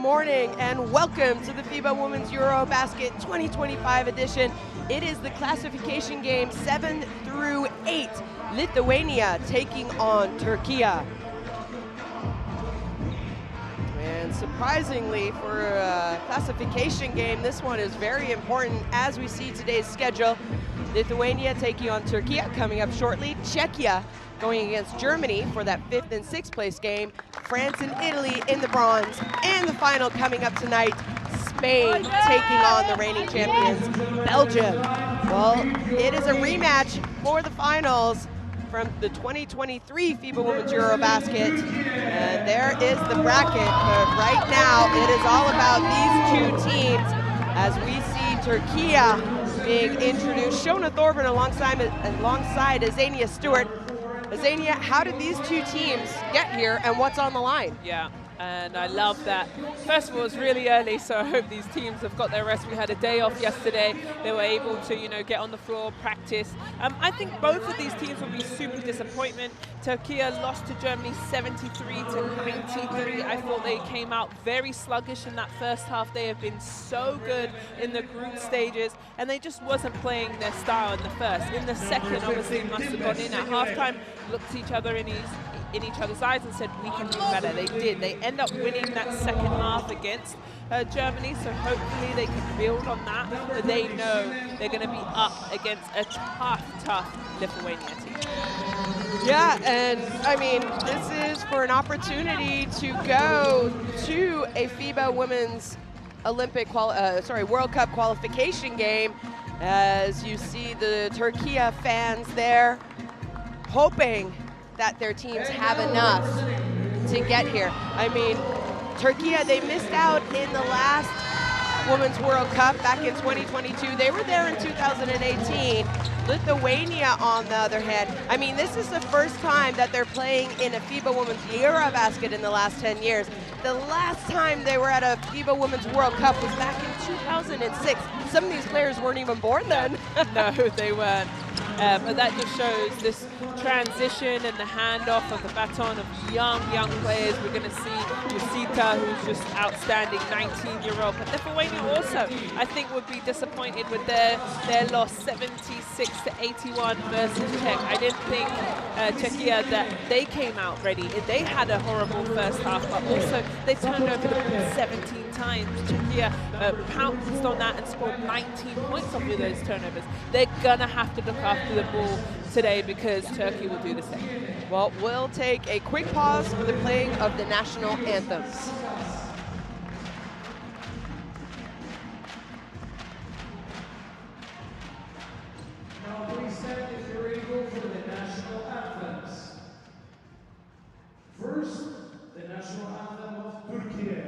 morning and welcome to the FIBA Women's EuroBasket 2025 edition. It is the classification game 7 through 8. Lithuania taking on Türkiye. And surprisingly for a classification game, this one is very important as we see today's schedule. Lithuania taking on Türkiye coming up shortly. Czechia going against Germany for that 5th and 6th place game. France and Italy in the bronze. And the final coming up tonight, Spain taking on the reigning champions, Belgium. Well, it is a rematch for the finals from the 2023 FIBA Women's EuroBasket. And there is the bracket, but right now it is all about these two teams as we see Türkiye being introduced. Shona Thorburn alongside Azania Stewart. Azania, how did these two teams get here and what's on the line? Yeah, and I love that. First of all, it's really early, so I hope these teams have got their rest. We had a day off yesterday. They were able to, get on the floor, practice. I think both of these teams will be super disappointment. Türkiye lost to Germany 73 to 93. I thought they came out very sluggish in that first half. They have been so good in the group stages, and they just wasn't playing their style in the first. In the second, obviously, must have gone in at halftime, looked each other in each other's eyes and said, we can do better. They did. They end up winning that second half against Germany, so hopefully they can build on that. But they know they're going to be up against a tough Lithuania team. Yeah, and I mean, this is for an opportunity to go to a FIBA Women's World Cup qualification game. As you see the Türkiye fans there, hoping that their teams have enough to get here. I mean, Türkiye, they missed out in the last Women's World Cup back in 2022. They were there in 2018. Lithuania, on the other hand, I mean, this is the first time that they're playing in a FIBA Women's EuroBasket in the last 10 years. The last time they were at a FIBA Women's World Cup was back in 2006. Some of these players weren't even born then. No, they weren't. But that just shows this transition and the handoff of the baton of young players. We're going to see Jusita, who's just outstanding, 19-year-old. But Lithuania also, I think, would be disappointed with their loss, 76 to 81 versus Czech. I didn't think Czechia that they came out ready. They had a horrible first half, but also they turned over the ball 17 times. Czechia pounced on that and scored 19 points off of those turnovers. They're going to have to look after the ball today because Turkey will do the same. Well, we'll take a quick pause for the playing of the national anthems. Now please stand if you're able for the national anthems. First, the national anthem of Türkiye.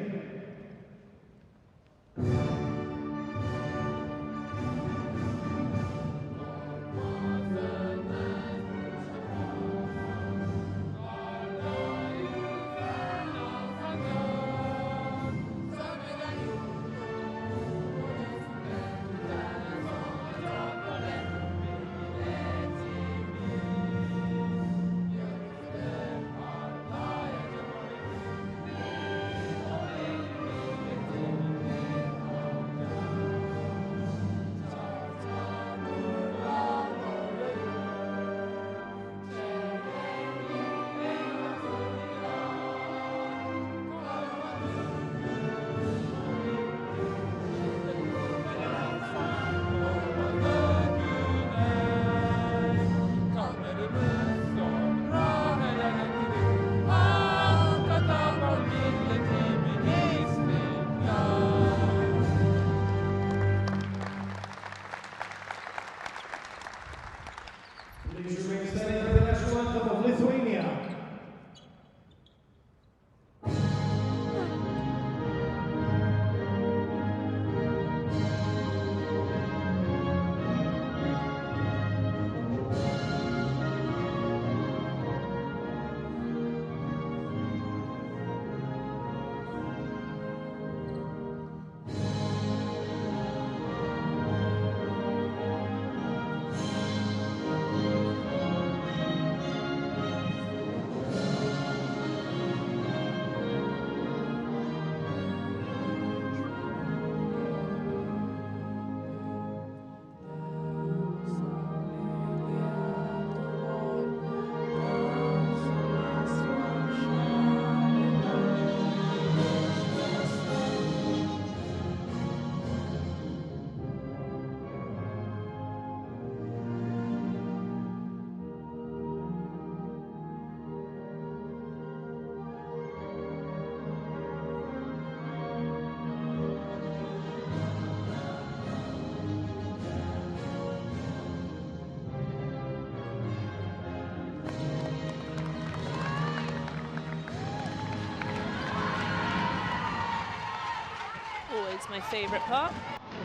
is my favorite part.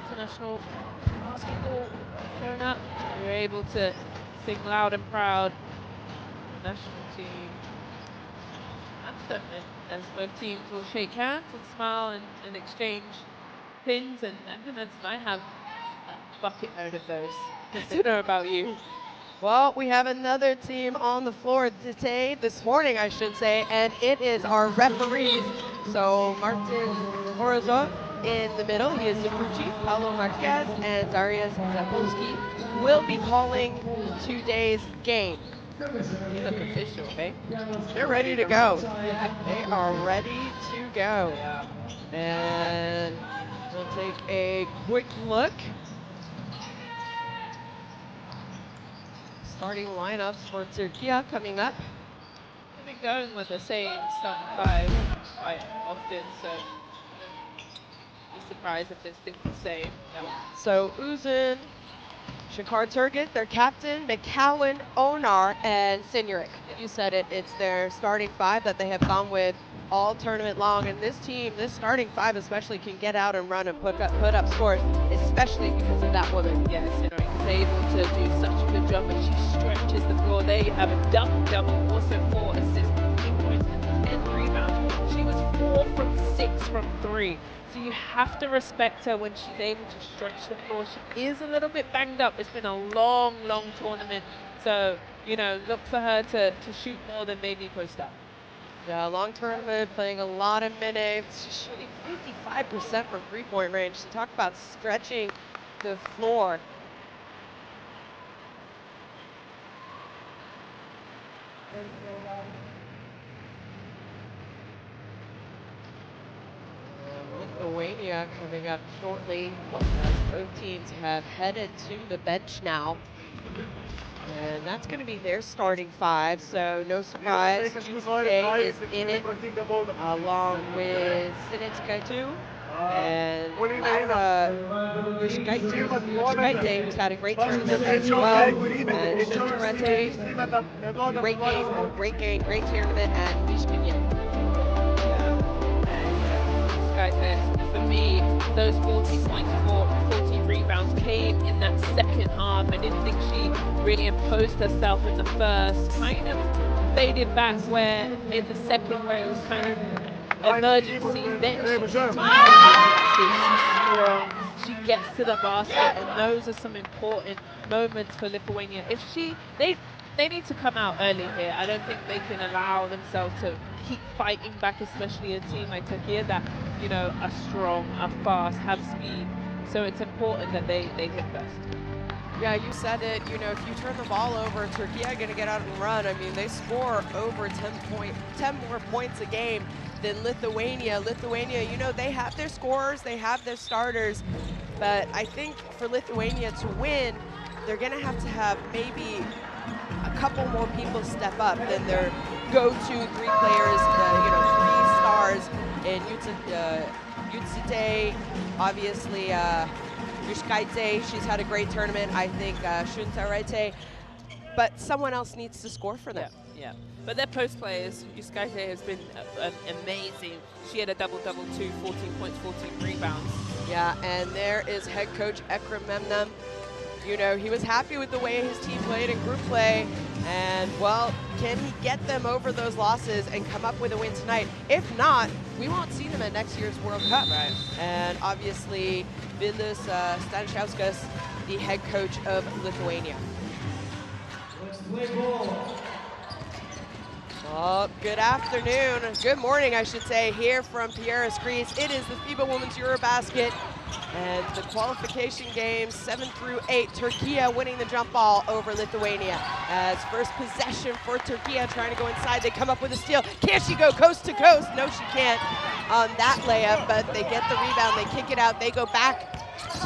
International basketball showing up. You're able to sing loud and proud. National team anthem, as both teams will shake hands and smile and exchange pins, and I have a bucket load of those. I don't know about you. Well, we have another team on the floor today, this morning, I should say, and it is our referees. So Martin Morozov in the middle, he is the crew chief. Paulo Marquez and Darius Zapolsky will be calling today's game. You look official, hey? They're ready to go. They are ready to go. And we'll take a quick look. Starting lineups for Türkiye coming up. I've been going with the same starting five quite often, so be surprised if they stick the same. So Uzun, Shakar Turgut, their captain, McCowan, Onar, and Sinurik. You said it, it's their starting five that they have gone with all tournament long. And this team, this starting five especially, can get out and run and put up scores, especially because of that woman. Yeah, Sinurik is able to do such a good job, and she stretches the floor. They have a double-double, also 4 assists, 8 points, and 10 rebounds. She was 4 from 6 from 3. So you have to respect her when she's able to stretch the floor. She is a little bit banged up. It's been a long, long tournament. So, you know, look for her to shoot more than maybe post up. Yeah, long tournament, playing a lot of minutes, she's shooting 55% from three-point range. So talk about stretching the floor. Lithuania coming up shortly, as both teams have headed to the bench now. And that's going to be their starting five, so no surprise. Tuesday is in it, along with Sinitskaitu and Yushkaite, who's had a great tournament as well. And Shutarete, great game, great tournament, and Mishkinyan. For me, those 40 points, 40 rebounds came in that second half. I didn't think she really imposed herself in the first. Kind of faded back where in the second where it was kind of emergency. Then she gets to the basket, and those are some important moments for Lithuania. If they need to come out early here. I don't think they can allow themselves to keep fighting back, especially a team like Türkiye that, you know, are strong, are fast, have speed. So it's important that they hit first. Yeah, you said it. You know, if you turn the ball over, Türkiye are going to get out and run. I mean, they score over 10 more points a game than Lithuania. Lithuania, you know, they have their scorers, they have their starters, but I think for Lithuania to win, they're going to have maybe a couple more people step up than their go-to three players, you know, 3 stars in Yutsite, obviously Yushkaite, she's had a great tournament. I think Shuntarete, but someone else needs to score for them. Yeah. But their post players, Yushkaite has been amazing. She had a double-double too, 14 points, 14 rebounds. Yeah, and there is head coach Ekrem Memnun. You know, he was happy with the way his team played in group play, and, well, can he get them over those losses and come up with a win tonight? If not, we won't see them at next year's World Cup. Right. And obviously, Vilius Stanišauskas, the head coach of Lithuania. Let's play ball. Well, good afternoon, good morning, I should say, here from Pieris, Greece. It is the FIBA Women's EuroBasket, and the qualification games 7 through 8. Türkiye winning the jump ball over Lithuania. As first possession for Türkiye, trying to go inside, they come up with a steal. Can she go coast to coast? No, she can't on that layup, but they get the rebound, they kick it out, they go back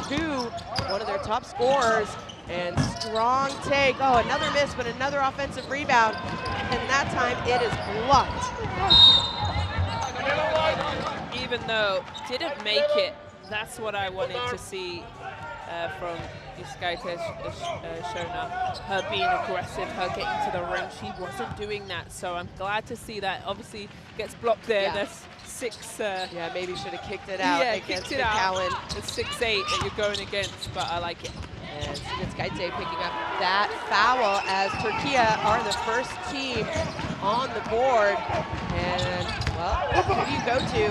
to one of their top scorers. And strong take. Oh, another miss, but another offensive rebound. And that time it is blocked. Even though didn't make it, that's what I wanted to see from Yushkaite Shona. Her being aggressive, her getting to the rim. She wasn't doing that, so I'm glad to see that. Obviously gets blocked there. Yeah. That's 6. Yeah, maybe should have kicked it out against kicked it McCowan. out. It's 6-8 that you're going against, but I like it. And Sikaite picking up that foul as Türkiye are the first team on the board. And, well, who do you go to?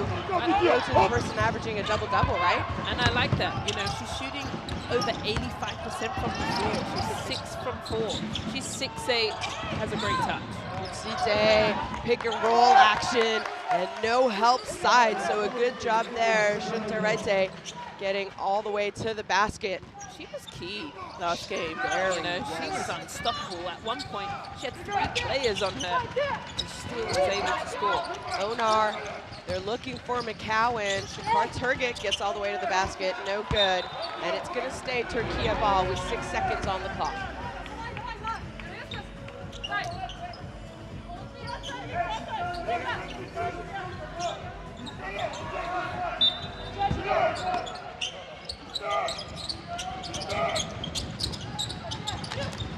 You go to the person averaging a double-double, right? And I like that. You know, she's shooting over 85% from the floor. She's 6 from 4. She's 6'8", has a great touch. Sikaite, pick and roll action, and no help side. So a good job there, Sikaite, getting all the way to the basket. She was key last game. You know, she was unstoppable. At one point, she had 3 players on her, and she still was able to score. Onar, they're looking for McCowan. Shakar Turgut gets all the way to the basket, no good. And it's gonna stay Türkiye ball with 6 seconds on the clock.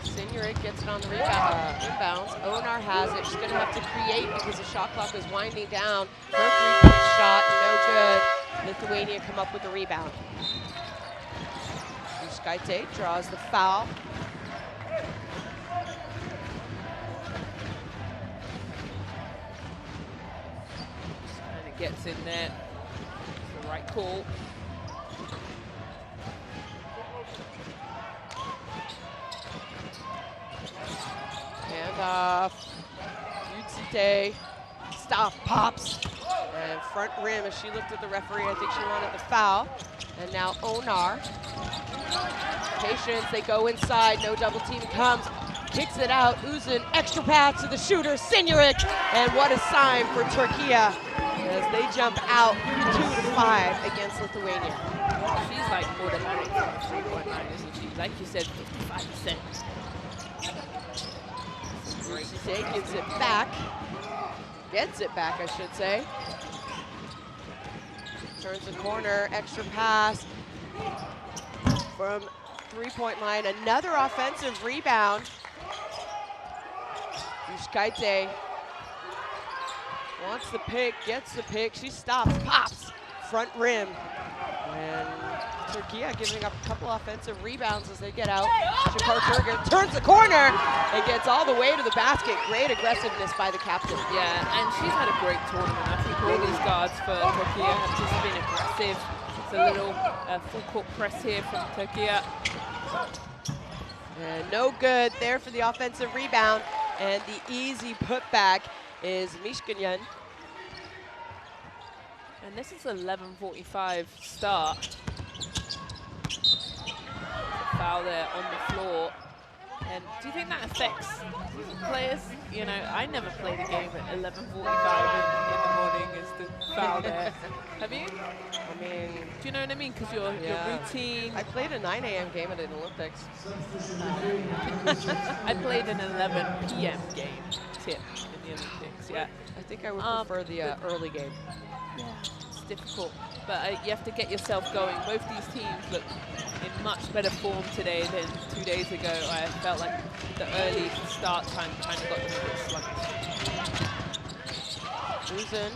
Signoret gets it on the inbounds. Onar has it. She's going to have to create because the shot clock is winding down. Her three-point shot, no good. Lithuania come up with the rebound. Sikaite draws the foul. And it gets in there. It's the right call. Handoff. Yutsite. Stop, pops. And front rim, as she looked at the referee, I think she wanted the foul. And now Onar. Patience, they go inside, no double team comes. Kicks it out, Uzun, extra pass to the shooter, Signoret. And what a sign for Türkiye as they jump out 2-5 against Lithuania. She's like borderline 3.9, isn't she? Like you said, 55%. Yutsite gives it back. Gets it back, I should say. Turns the corner, extra pass from three-point line. Another offensive rebound. Sikaite wants the pick, gets the pick. She stops, pops, front rim. And Türkiye giving up a couple offensive rebounds as they get out. Shakar Turgut turns the corner and gets all the way to the basket. Great aggressiveness by the captain. Yeah, and she's had a great tournament. I think all these guards for Türkiye have just been aggressive. It's a little full court press here from Türkiye. And no good there for the offensive rebound. And the easy putback is Mishkinyan. And this is 11:45 start. Foul there on the floor. And do you think that affects players? You know, I never played a game at 11:45 in the morning is the foul there. Have you? I mean, do you know what I mean? Because your routine. I played a 9 a.m. game at an Olympics. I played an 11 p.m. game tip in the Olympics. Yeah. I think I would prefer the early game. Yeah, it's difficult, but you have to get yourself going. Both these teams look in much better form today than 2 days ago. I felt like the early start time kind of got them a bit sluggish. Uzun.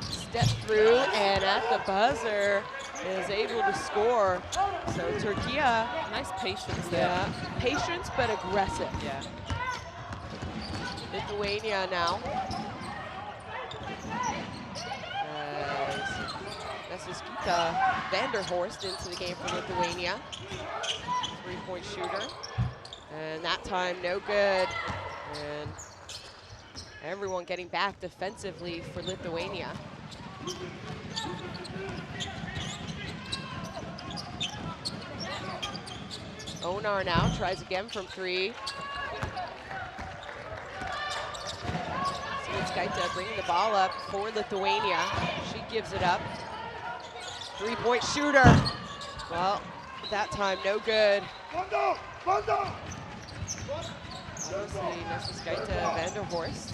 Step through, and at the buzzer is able to score. So Türkiye. Nice patience there. Yeah, patience but aggressive. Yeah. Lithuania now. Nesiskita Vanderhorst into the game for Lithuania. Three-point shooter. And that time, no good. And everyone getting back defensively for Lithuania. Onar now tries again from 3. Sikaite bringing the ball up for Lithuania. She gives it up. Three-point shooter. Well, that time no good. Obviously, Sikaite Vanderhorst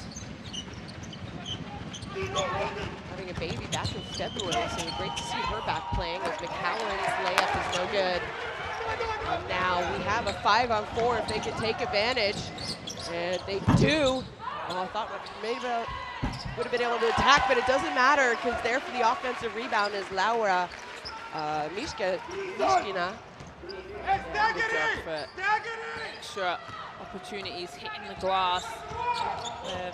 having a baby back in February, so great to see her back playing as McCowan's layup is no good. And now we have a 5-on-4 if they can take advantage, and they do. Oh, I thought maybe about would have been able to attack, but it doesn't matter because there for the offensive rebound is Laura Mishkina. For extra opportunities hitting the glass.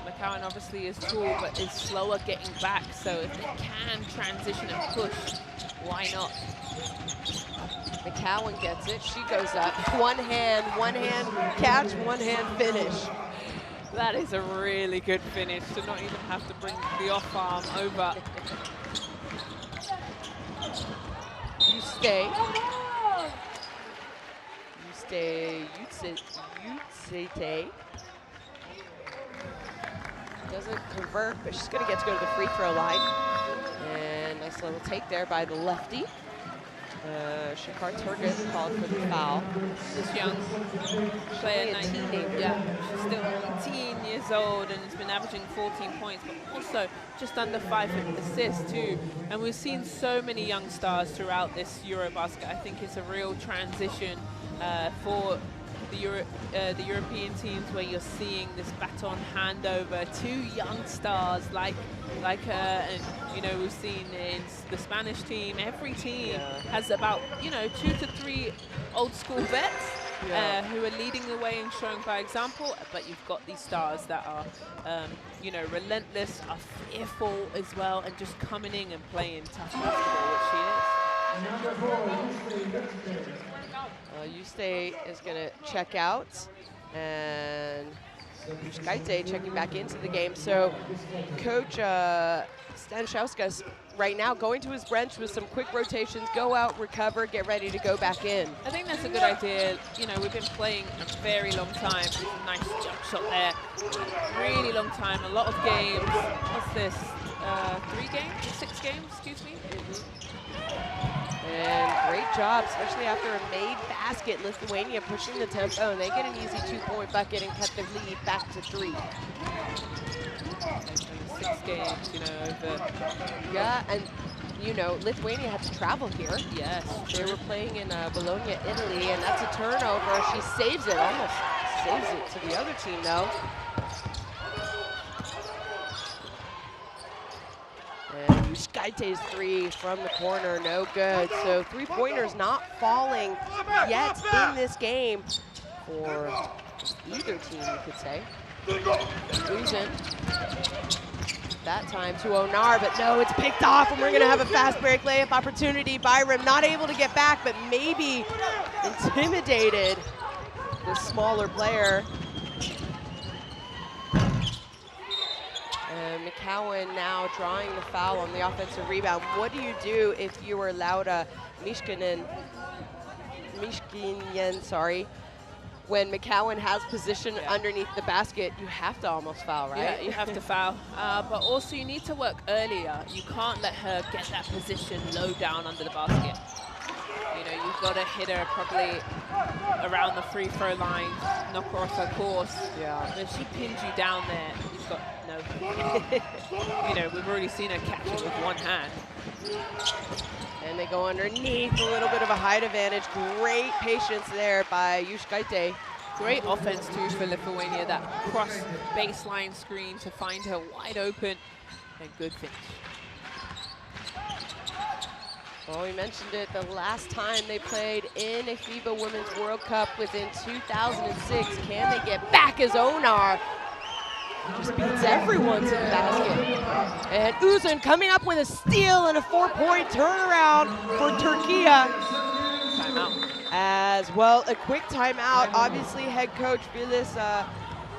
McCowan obviously is tall, but is slower getting back. So if they can transition and push, why not? McCowan gets it. She goes up. One hand catch, one hand finish. That is a really good finish to not even have to bring the off arm over. You stay. Yutsete. Doesn't convert, but she's going to get to go to the free throw line. And nice little take there by the lefty. Shakar Turgut called for the foul. This young player, she's still 18 years old and has been averaging 14 points, but also just under 5 assists too. And we've seen so many young stars throughout this EuroBasket. I think it's a real transition for the European teams, where you're seeing this baton handover to young stars like you know, we've seen in the Spanish team. Every team has about 2 to 3 old school vets who are leading the way and showing by example. But you've got these stars that are you know, relentless, are fearful as well, and just coming in and playing tough basketball, which she is. Yuste is going to check out, and Yushkaite checking back into the game. So Coach Stanisłauskas right now going to his bench with some quick rotations, go out, recover, get ready to go back in. I think that's a good idea. You know, we've been playing a very long time. Nice jump shot there. Really long time, a lot of games. What's this? 6 games, excuse me. And great job, especially after a made basket. Lithuania pushing the tempo, and they get an easy 2-point bucket and cut the lead back to 3. 6 games, you know, Yeah, and you know, Lithuania had to travel here. Yes. They were playing in Bologna, Italy, and that's a turnover. She saves it, almost saves it to the other team though. And Yushkaite's 3 from the corner, no good. So 3-pointers not falling yet in this game for either team, you could say. Uzin, that time to Onar, but no, it's picked off, and we're gonna have a fast break layup opportunity. Byram not able to get back, but maybe intimidated the smaller player. McCowan now drawing the foul on the offensive rebound. What do you do if you were Laura Mishkinen, when McCowan has position underneath the basket? You have to almost foul, right? Yeah, you have to foul. But also you need to work earlier. You can't let her get that position low down under the basket. You know, you've got to hit her probably around the free throw line, knock her off her course. Yeah. If she pins you down there, you've got no. You know, we've already seen her catch it with one hand. And they go underneath, a little bit of a height advantage. Great patience there by Yushkaite. Great offense too for Lithuania, that cross baseline screen to find her wide open, and good finish. Well, we mentioned it, the last time they played in a FIBA Women's World Cup was in 2006. Can they get back as Onar? Just beats everyone to the basket. And Uzun coming up with a steal and a 4-point turnaround for Türkiye. Timeout. As well, a quick timeout. Obviously, head coach Vilis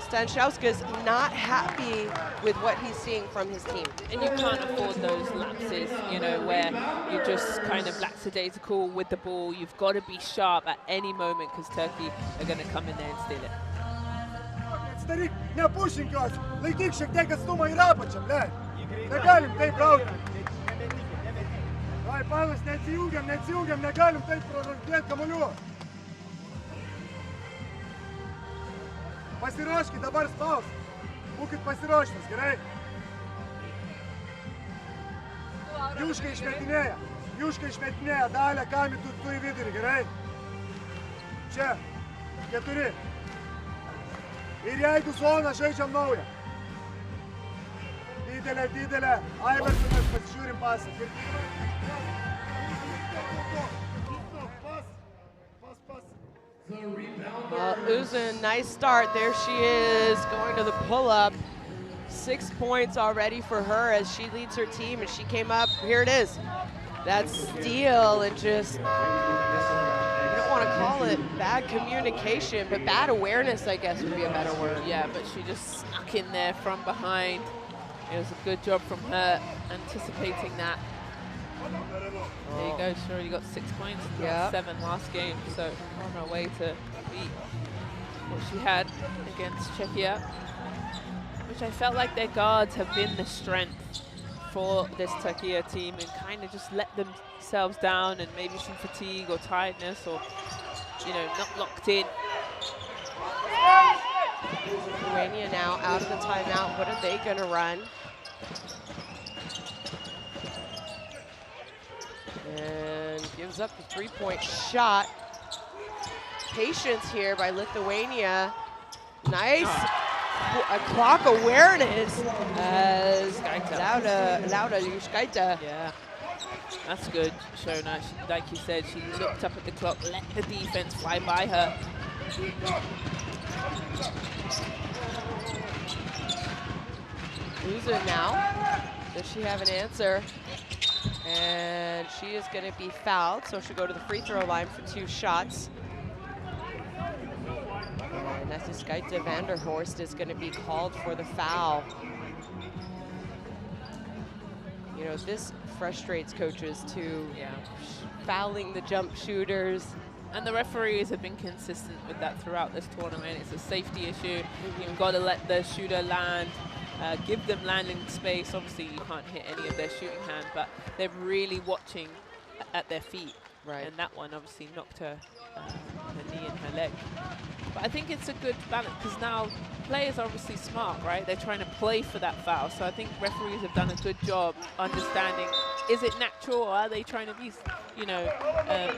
Stanisłauskas not happy with what he's seeing from his team. And you can't afford those lapses, you know, where you're just kind of lackadaisical with the ball. You've got to be sharp at any moment, because Turkey are going to come in there and steal it. Старик, не опущенькивайся. Laikyk šiek tiek atstumą ir apačią, ble. Negalim taip gauti. Vai, Pavlas, neatsijungiam, negalim taip prarandėti kamuolių. Pasiruoškit, dabar spaus. Būkit pasiruoštas, gerai? Juška išmetinėja, Dalia, Kami, tu į vidurį, gerai? Čia, 4. Ir jeigu zona, žaidžiam naują. Didele. Айвар с шурим пас. Well, Uzun, nice start. There she is, going to the pull-up. 6 points already for her as she leads her team, and she came up. Here it is. That steal, and just, you don't want to call it bad communication, but bad awareness, I guess, would be a better word. Yeah, but she just snuck in there from behind. It was a good job from her anticipating that. There you go, she already got 6 points, Yeah. 7 last game, so on her way to beat what she had against Czechia, which I felt like their guards have been the strength for this Türkiye team and kind of just let themselves down, and maybe some fatigue or tiredness, or, you know, not locked in. Lithuania now out of the timeout. What are they going to run? And gives up the three-point shot. Patience here by Lithuania. Nice clock awareness as Lauda Juskaita. Yeah, that's good, Shona. Like you said, she looked up at the clock, let the defense fly by her. Uzun now. Does she have an answer? And she is going to be fouled, so she'll go to the free throw line for 2 shots. And Nasiskaita Vanderhorst is going to be called for the foul. You know, this frustrates coaches too. Yeah. Fouling the jump shooters. And the referees have been consistent with that throughout this tournament. It's a safety issue. You've got to let the shooter land. Give them landing space. Obviously, you can't hit any of their shooting hand, but they're really watching at their feet. Right. And that one obviously knocked her knee and her leg. But I think it's a good balance, because now players are obviously smart, right? They're trying to play for that foul. So I think referees have done a good job understanding, is it natural, or are they trying to be, you know,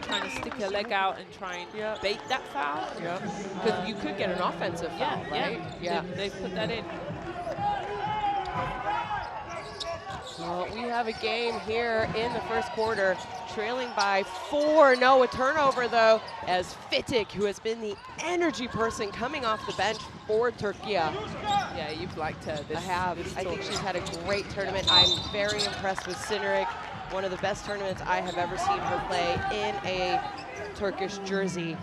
trying to stick a leg out and try and bait that foul? Yeah. Because you could get an offensive foul, right? Yeah. They've put that in. Well, we have a game here in the first quarter, trailing by 4. No, a turnover, though, as Fittik, who has been the energy person coming off the bench for Türkiye. Yeah, you've liked her. I have. I think she's had a great tournament. I'm very impressed with Sinaric. One of the best tournaments I have ever seen her play in a Turkish jersey.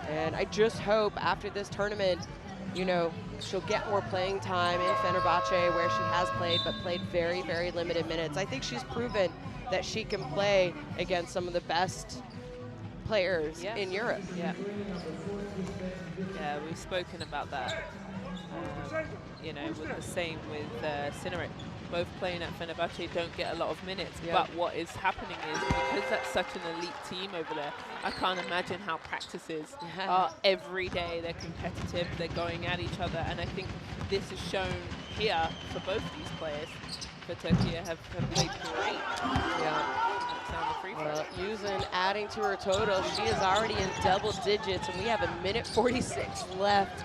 And I just hope after this tournament, you know, she'll get more playing time in Fenerbahce, where she has played, but played very, very limited minutes. I think she's proven that she can play against some of the best players in Europe. Yeah. Yeah, we've spoken about that. You know, with the same with Sinaric. Both playing at Fenerbahce don't get a lot of minutes, but what is happening is, because that's such an elite team over there, I can't imagine how practices are every day. They're competitive, they're going at each other, and I think this is shown here for both these players. For Türkiye have played great. Well, Uzun adding to her total. She is already in double digits, and we have 1:46 left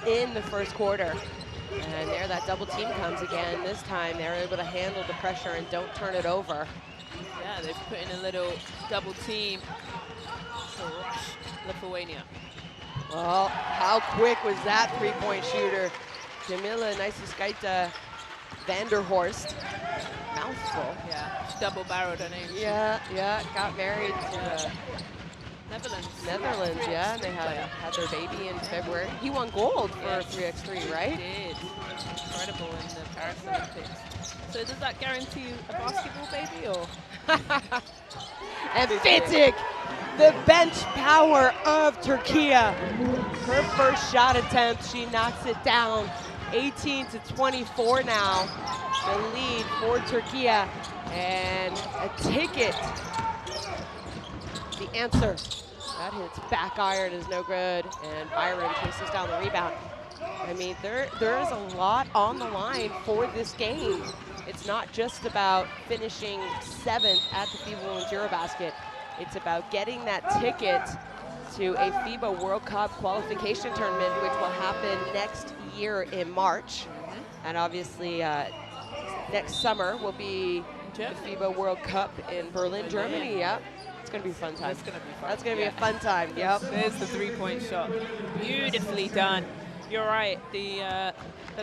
in the first quarter. And there that double team comes again. This time they're able to handle the pressure and don't turn it over. Yeah, they've put in a little double team to rush Lithuania. Well, how quick was that three-point shooter? Camilla Nasiskaita Vanderhorst. Mouthful. Yeah, she double-barreled her name. Yeah, got married to Netherlands, and they had their baby in February. He won gold for 3x3, right? He did. Incredible in the Paris Olympics. So does that guarantee a basketball baby, or? And Fittik, the bench power of Türkiye. Her first shot attempt, she knocks it down. 18-24 now. The lead for Türkiye. And a ticket. The answer. That hits back iron, is no good, and Byron chases down the rebound. I mean, there is a lot on the line for this game. It's not just about finishing 7th at the FIBA Women EuroBasket. It's about getting that ticket to a FIBA World Cup qualification tournament, which will happen next year in March. And obviously, next summer will be the FIBA World Cup in Berlin, Germany. Yep. It's going to be a fun time. It's going to be fun. That's going to be a fun time. Yep. There's the three-point shot. Beautifully done. You're right. The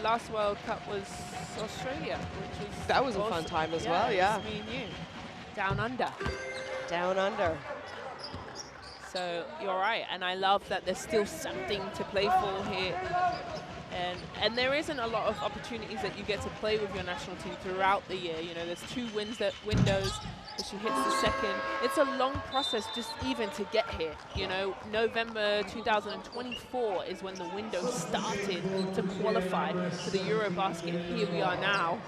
last World Cup was Australia, which was that was awesome. a fun time as well. Yeah. Me and you. Down under. Down under. So you're right, and I love that there's still something to play for here. And there isn't a lot of opportunities that you get to play with your national team throughout the year. You know, there's 2 windows. She hits the second. It's a long process just even to get here. You know, November 2024 is when the window started to qualify for the EuroBasket. Here we are now,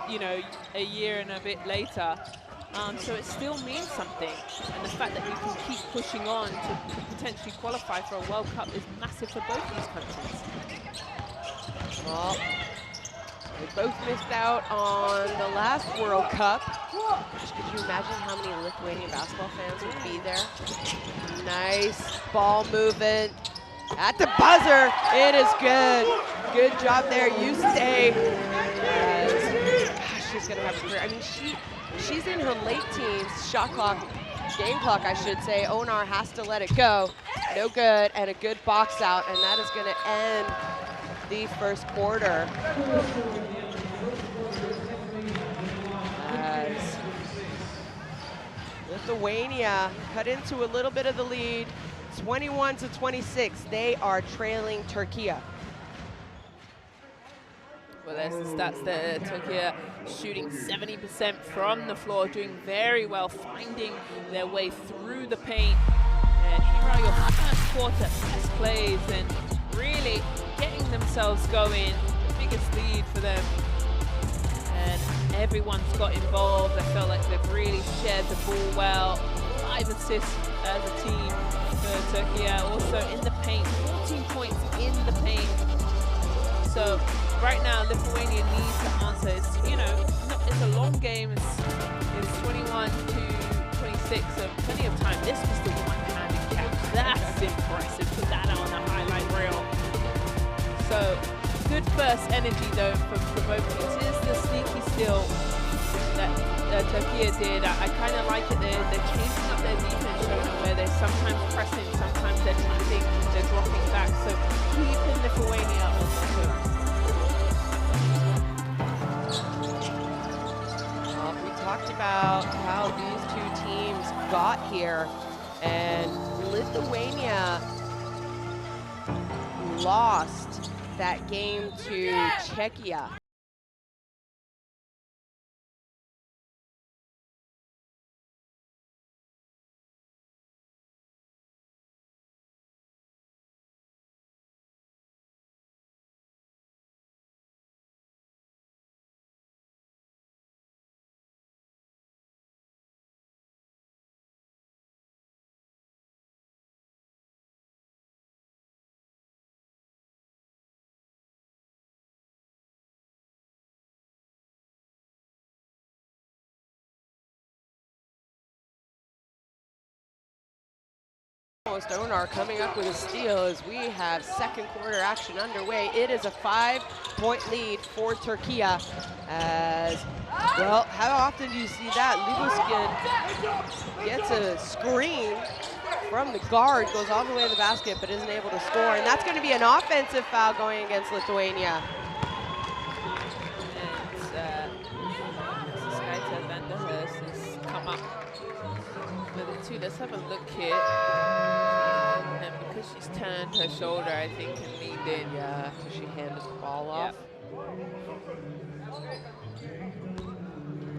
you know, a year and a bit later. So it still means something. And the fact that you can keep pushing on to potentially qualify for a World Cup is massive for both these countries. Well, they both missed out on the last World Cup. Could you imagine how many Lithuanian basketball fans would be there? Nice ball movement at the buzzer. It is good. Good job there. You stay. She's gonna have a career. I mean, she's in her late teens. Shot clock, game clock, I should say. Onar has to let it go. No good, and a good box out, and that is gonna end the first quarter. As Lithuania cut into a little bit of the lead, 21-26. They are trailing Türkiye. Well, there's the stats there. Türkiye shooting 70% from the floor, doing very well, finding their way through the paint. And here are your first quarter best plays and really getting themselves going. The biggest lead for them. And everyone's got involved. I felt like they've really shared the ball well. 5 assists as a team for Türkiye. Also in the paint, 14 points in the paint. So right now, Lithuania needs to answer. It's, you know, it's a long game. It's 21-26, so plenty of time. This was the one-handed catch. That's impressive. Put that on the highlight reel. So good burst energy though for both teams. It is the sneaky steal that Türkiye did. I kind of like it. They're changing up their defense, showing where they're sometimes pressing, sometimes they're trapping, they're dropping back. So keeping Lithuania on the toes. Well, we talked about how these 2 teams got here, and Lithuania lost that game to Czechia. Onar coming up with a steal as we have second quarter action underway. It is a 5-point lead for Türkiye. As well, how often do you see that? Libuskin gets a screen from the guard, goes all the way to the basket, but isn't able to score. And that's going to be an offensive foul going against Lithuania. Has come up with it too. Let's have a look here. And because she's turned her shoulder, I think, and leaned in. Yeah, because she handed the ball off.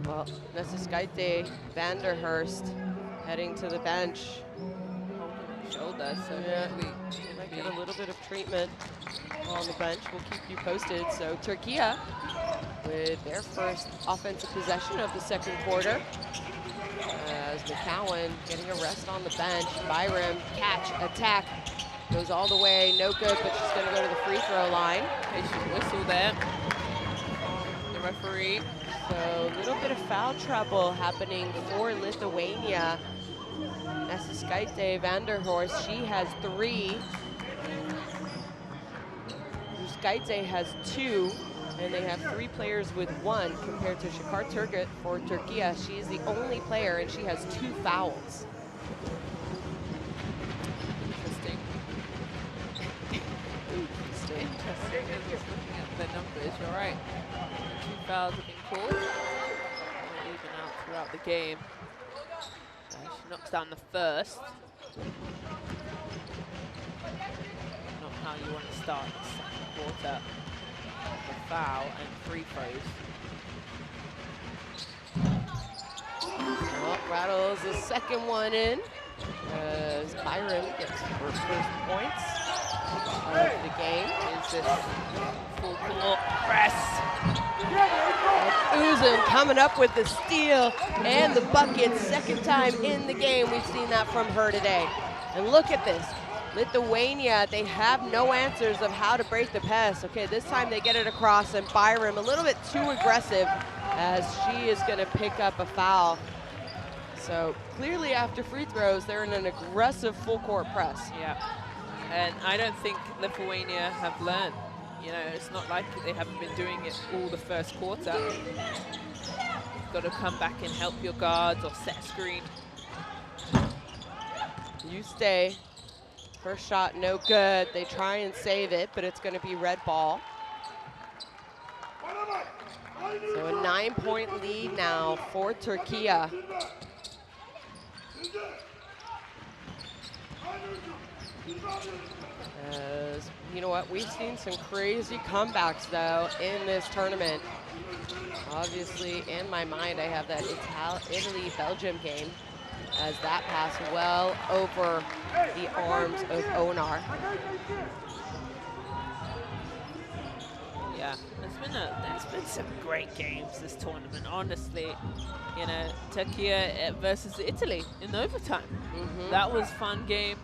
Well, Nesiskaite Vanderhurst heading to the bench. Shoulder, so yeah, we might get a little bit of treatment on the bench. We'll keep you posted. So Türkiye with their first offensive possession of the second quarter. As McCowan getting a rest on the bench. Byram, catch, attack, goes all the way, no good, but she's gonna go to the free throw line. They should whistle there, the referee. So a little bit of foul trouble happening for Lithuania. Nesiskaite Vanderhorst, she has 3. Ruskaite has 2. And they have 3 players with 1 compared to Shakar Turgut for Türkiye. She is the only player, and she has 2 fouls. Interesting. Interesting. Just looking at the numbers, you're right. 2 fouls have been called. Even out throughout the game. She knocks down the first. Not how you want to start the second quarter. The foul and free throws. Well, rattles the second one in as Byron gets her first points of the game. Is this full court press? Uzun coming up with the steal and the bucket. Second time in the game we've seen that from her today. And look at this. Lithuania, they have no answers of how to break the pass. Okay, this time they get it across, and Byram a little bit too aggressive as she is going to pick up a foul. So clearly after free throws, they're in an aggressive full court press. Yeah, and I don't think Lithuania have learned. You know, it's not like they haven't been doing it all the first quarter. You've got to come back and help your guards or set a screen. You stay. First shot, no good. They try and save it, but it's going to be red ball. So a 9-point lead now for Türkiye. As, you know what, we've seen some crazy comebacks, though, in this tournament. Obviously, in my mind, I have that Italy-Belgium game, as that passed well over the arms of Onar. Yeah, there's been some great games this tournament, honestly. You know, Türkiye versus Italy in overtime. That was a fun game.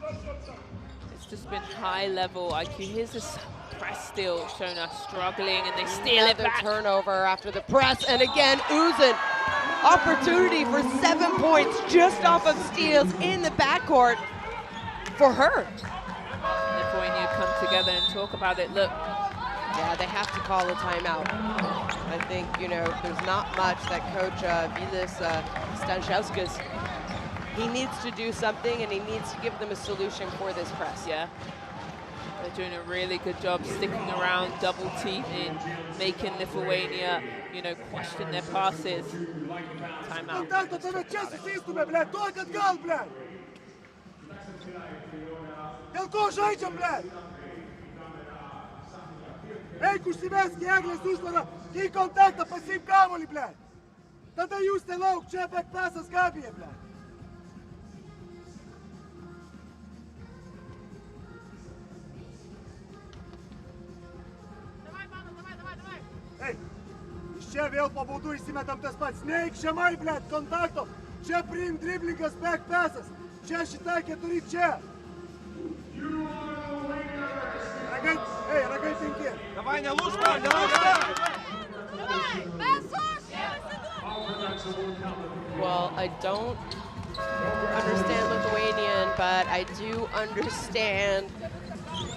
It's just been high level IQ. Here's this press steal showing us struggling, and they steal it back. Turnover after the press, and again, Uzun. Opportunity for 7 points just off of steals in the backcourt for her. Lithuania come together and talk about it. Look. Yeah, they have to call a timeout. I think, you know, there's not much that Coach Vilis Stanšauskas, he needs to do something, and he needs to give them a solution for this press. Yeah. They're doing a really good job sticking around, double teaming, making Lithuania, you know, question their passes. Timeout. Ej, Kuštiveski, Egle, Sušlara, ti kontakta, pasim kamoli, bled. Tada juste lauk, čepek pasa skabije, bled. Ej, še vėl pabaudu įsimetam tas pats. Neik šemai, bled, kontakto. Čia priim driblingas, back pasas. Čia šita 4 čia. Ragai 5. Давай, не лучка, не лучка! Well, I don't understand Lithuanian, but I do understand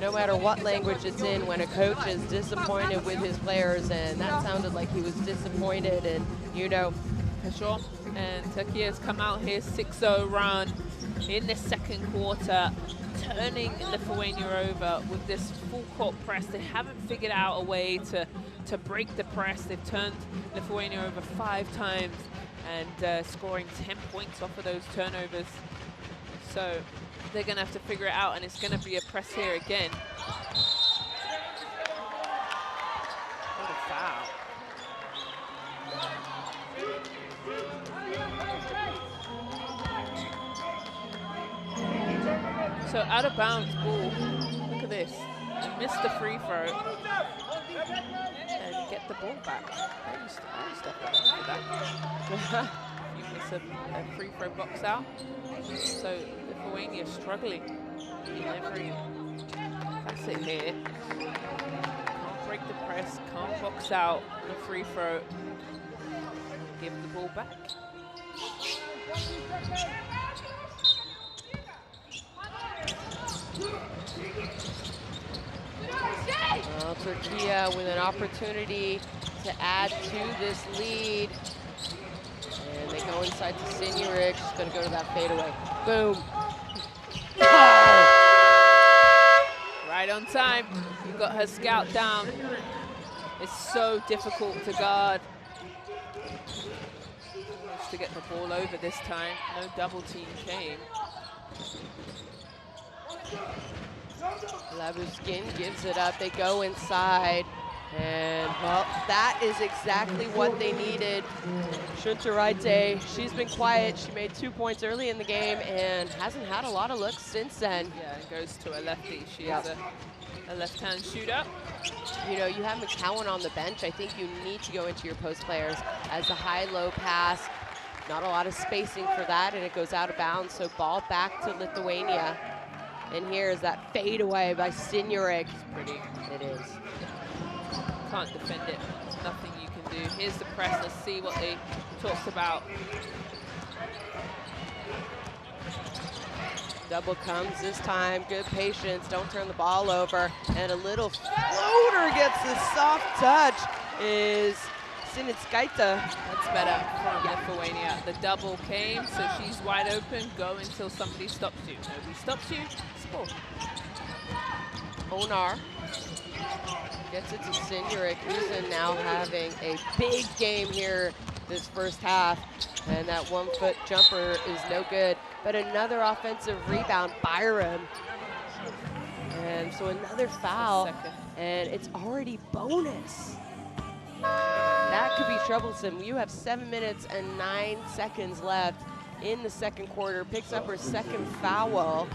no matter what language it's in when a coach is disappointed with his players, and that sounded like he was disappointed, and you know. For sure. And Türkiye has come out here 6-0 run in the second quarter, turning Lithuania over with this full court press. They haven't figured out a way to break the press. They've turned Lithuania over 5 times and scoring 10 points off of those turnovers. So they're going to have to figure it out, and it's going to be a press here again. What a foul. So out of bounds ball. Look at this. They missed the free throw and get the ball back. You miss a free throw box out. So Lithuania struggling in every facet here. Can't break the press, can't box out the free throw. Give the ball back. Well, Türkiye with an opportunity to add to this lead. And they go inside to Sinjuric. She's going to go to that fadeaway. Boom. Oh! Right on time. You got her scout down. It's so difficult to guard. Managed to get the ball over this time. No double team came. Labuskin gives it up. They go inside. And, well, that is exactly what they needed. Schunterreite, she's been quiet. She made 2 points early in the game and hasn't had a lot of looks since then. Yeah, and goes to a lefty. She is a left-hand shooter. You know, you have McCowan on the bench. I think you need to go into your post players as a high-low pass. Not a lot of spacing for that, and it goes out of bounds. So ball back to Lithuania. And here is that fadeaway by Sinjuric. It's pretty. It is. Can't defend it. There's nothing you can do. Here's the press. Let's see what they talked about. Double comes this time. Good patience. Don't turn the ball over. And a little floater gets the soft touch. Is Sinitskaita. That's better from Lithuania. The double came, so she's wide open. Go until somebody stops you. Nobody stops you. Score. Onar gets it to Sinjuric. Uzan now having a big game here this first half. And that 1-foot jumper is no good. But another offensive rebound, Byram. And so another foul. And it's already bonus. That could be troublesome. You have 7 minutes and 9 seconds left in the second quarter. Picks up her second foul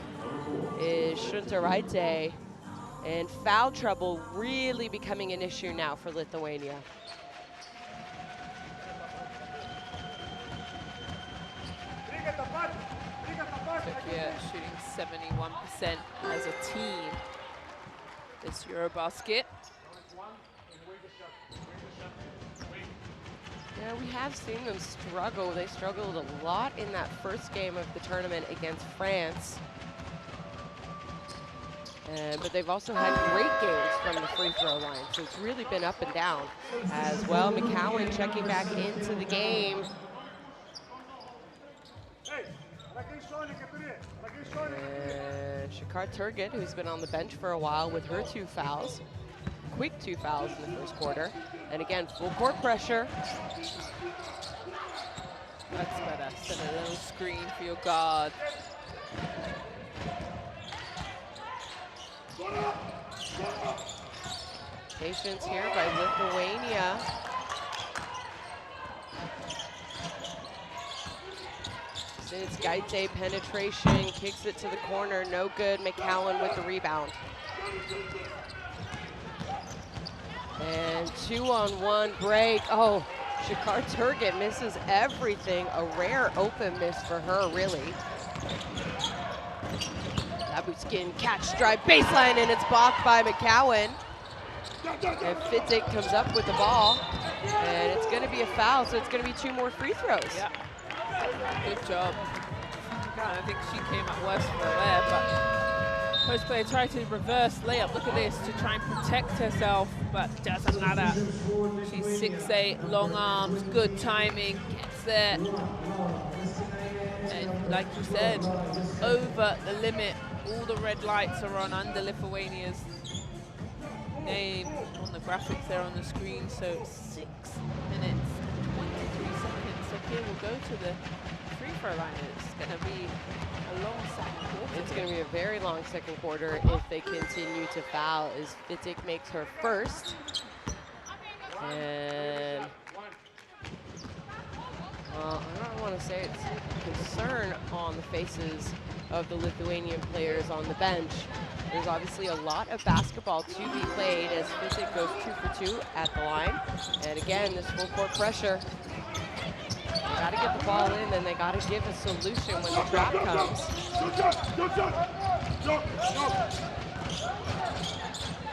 is Schunterreite. And foul trouble really becoming an issue now for Lithuania. Türkiye shooting 71% as a team. This EuroBasket. Yeah, we have seen them struggle. They struggled a lot in that first game of the tournament against France. But they've also had great games from the free throw line, so it's really been up and down as well. McCowan checking back into the game. And Shakar Turgut, who's been on the bench for a while with her 2 fouls. Quick 2 fouls in the first quarter. And again, full court pressure. That's better. Set a little screen for your guard. Patience here by Lithuania. Sinitskaite penetration, kicks it to the corner, no good. McCowan with the rebound. And 2-on-1 break. Oh, Shakar Turgut misses everything. A rare open miss for her, really. Labuskin catch, drive, baseline, and it's blocked by McCowan. And Fitzik comes up with the ball, and it's going to be a foul, so it's going to be 2 more free throws. Yeah. Good job. God, I think she came up worse for her there, but post player tried to reverse layup. Look at this, to try and protect herself, but doesn't matter. She's 6'8", long arms, good timing, gets there. And like you said, over the limit. All the red lights are on under Lithuania's name on the graphics there on the screen. So 6 minutes, 23 seconds. So here we'll go to the free throw line. It's going to be a long second quarter. It's going to be a very long second quarter if they continue to foul, as Fitzik makes her first. And well, I don't want to say it's concern on the faces of the Lithuanian players on the bench. There's obviously a lot of basketball to be played as Fitzik goes 2 for 2 at the line. And again, this full court pressure. They got to get the ball in, and they got to give a solution when the trap comes.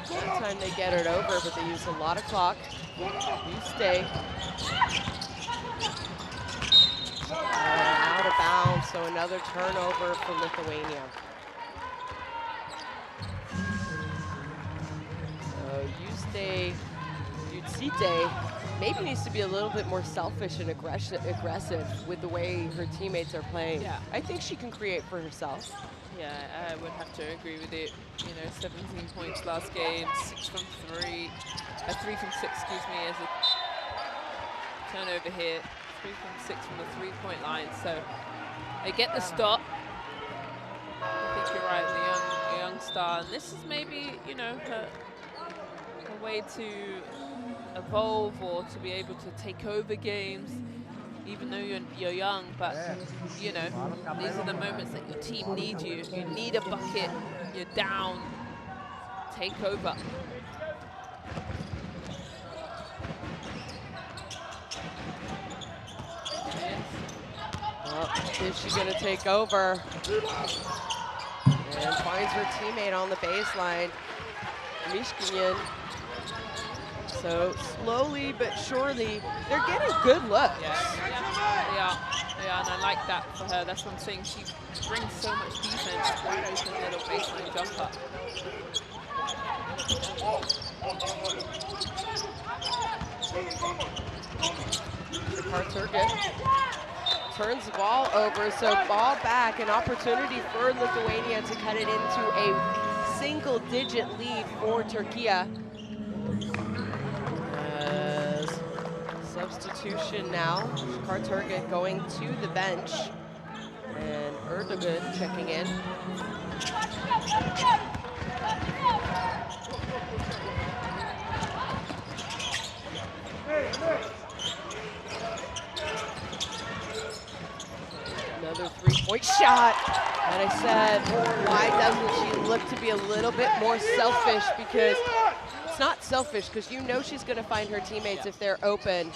Sometimes they get it over, but they use a lot of clock. You stay. Out of bounds, so another turnover for Lithuania. So Yutsite maybe needs to be a little bit more selfish and aggressive with the way her teammates are playing. Yeah. I think she can create for herself. Yeah, I would have to agree with it. You know, 17 points last game, 6 from 3, 3 from 6, excuse me, as a turnover here. 3 from 6 from the 3-point line. So they get the stop. I think you're right, the young star, and this is maybe, you know, her way to evolve or to be able to take over games, even though you're young. But you know, these are the moments that your team needs you. You need a bucket. You're down. Take over. Well, is she going to take over? And finds her teammate on the baseline, Mishkinyan. So slowly but surely, they're getting good looks. Yeah, they are, and I like that for her. That's what I'm saying. She brings so much defense, wide open little baseline jumper. Türkiye turns the ball over, so ball back, an opportunity for Lithuania to cut it into a single-digit lead for Türkiye. Substitution now. Türkiye going to the bench, and Erdogan checking in. Another three-point shot. And I said, why doesn't she look to be a little bit more selfish? Because it's not selfish, because you know she's going to find her teammates if they're open.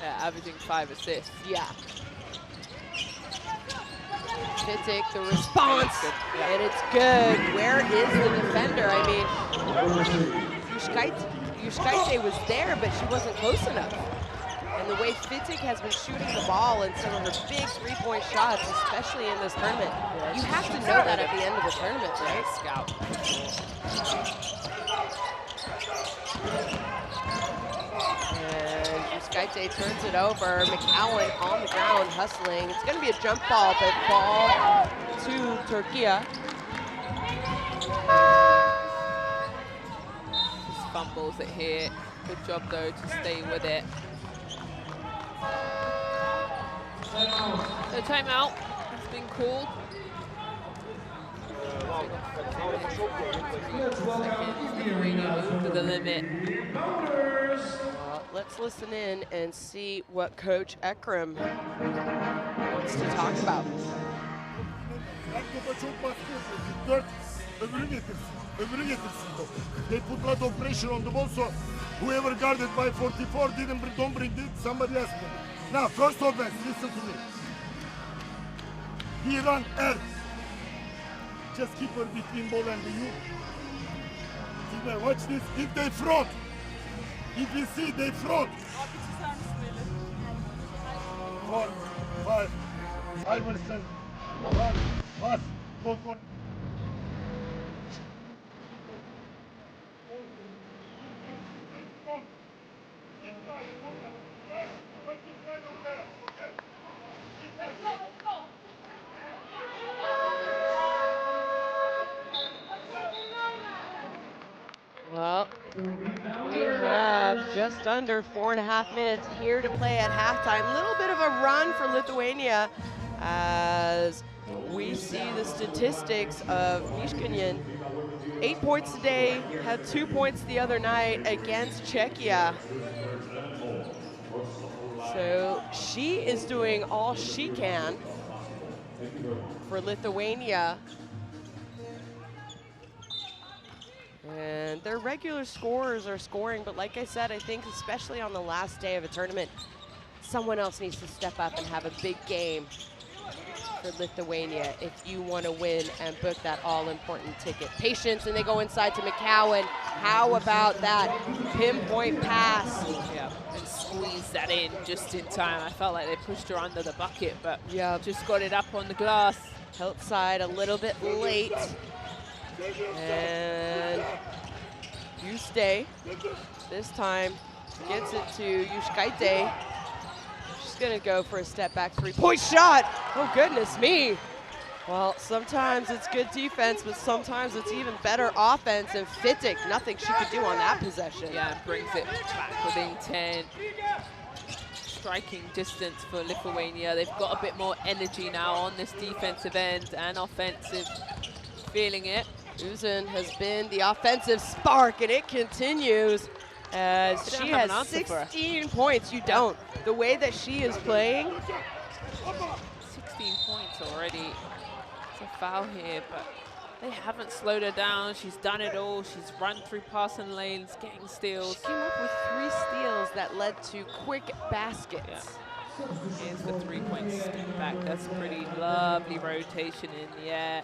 Yeah, averaging 5 assists. Yeah. Fitik, the response, and it's good. Where is the defender? I mean, Yushkaite was there, but she wasn't close enough. And the way Fitik has been shooting the ball and some of her big three-point shots, especially in this tournament, you have to know that at the end of the tournament, right? Scout. And Yushkaite turns it over. McCowan on the ground, hustling. It's going to be a jump ball, but ball to Türkiye. Just fumbles it here. Good job, though, to stay with it. So timeout has been called. Move to the limit. Well, let's listen in and see what Coach Ekrem wants to talk about. They put a lot of pressure on the ball, so whoever guarded by 44 don't bring it, somebody else. Now, first offense, listen to me. We run air. Just keep her between ball and the you. Watch this. If they front, if you see they front. 4, 5, Iverson, 1, pass, go. Well, we have just under 4.5 minutes here to play at halftime. A little bit of a run for Lithuania as we see the statistics of Mishkinyan. 8 points today, had 2 points the other night against Czechia. So she is doing all she can for Lithuania. And their regular scorers are scoring, but like I said, I think especially on the last day of a tournament, someone else needs to step up and have a big game for Lithuania if you want to win and book that all-important ticket. Patience, and they go inside to McCowan. How about that pinpoint pass? Yeah, and squeeze that in just in time. I felt like they pushed her under the bucket, but yeah, just got it up on the glass. Hilt side a little bit late. And Yuste, this time, gets it to Yushkaite. She's gonna go for a step back 3-point shot. Oh, goodness me. Well, sometimes it's good defense, but sometimes it's even better offense, and Fittek, nothing she could do on that possession. Yeah, brings it back within 10. Striking distance for Lithuania. They've got a bit more energy now on this defensive end and offensive. Feeling it. Uzun has been the offensive spark, and it continues as she has 16 points. You don't. The way that she is playing. 16 points already. It's a foul here, but they haven't slowed her down. She's done it all. She's run through passing lanes, getting steals. She came up with 3 steals that led to quick baskets. Yeah. Here's the 3-point step back. That's pretty lovely rotation in the air.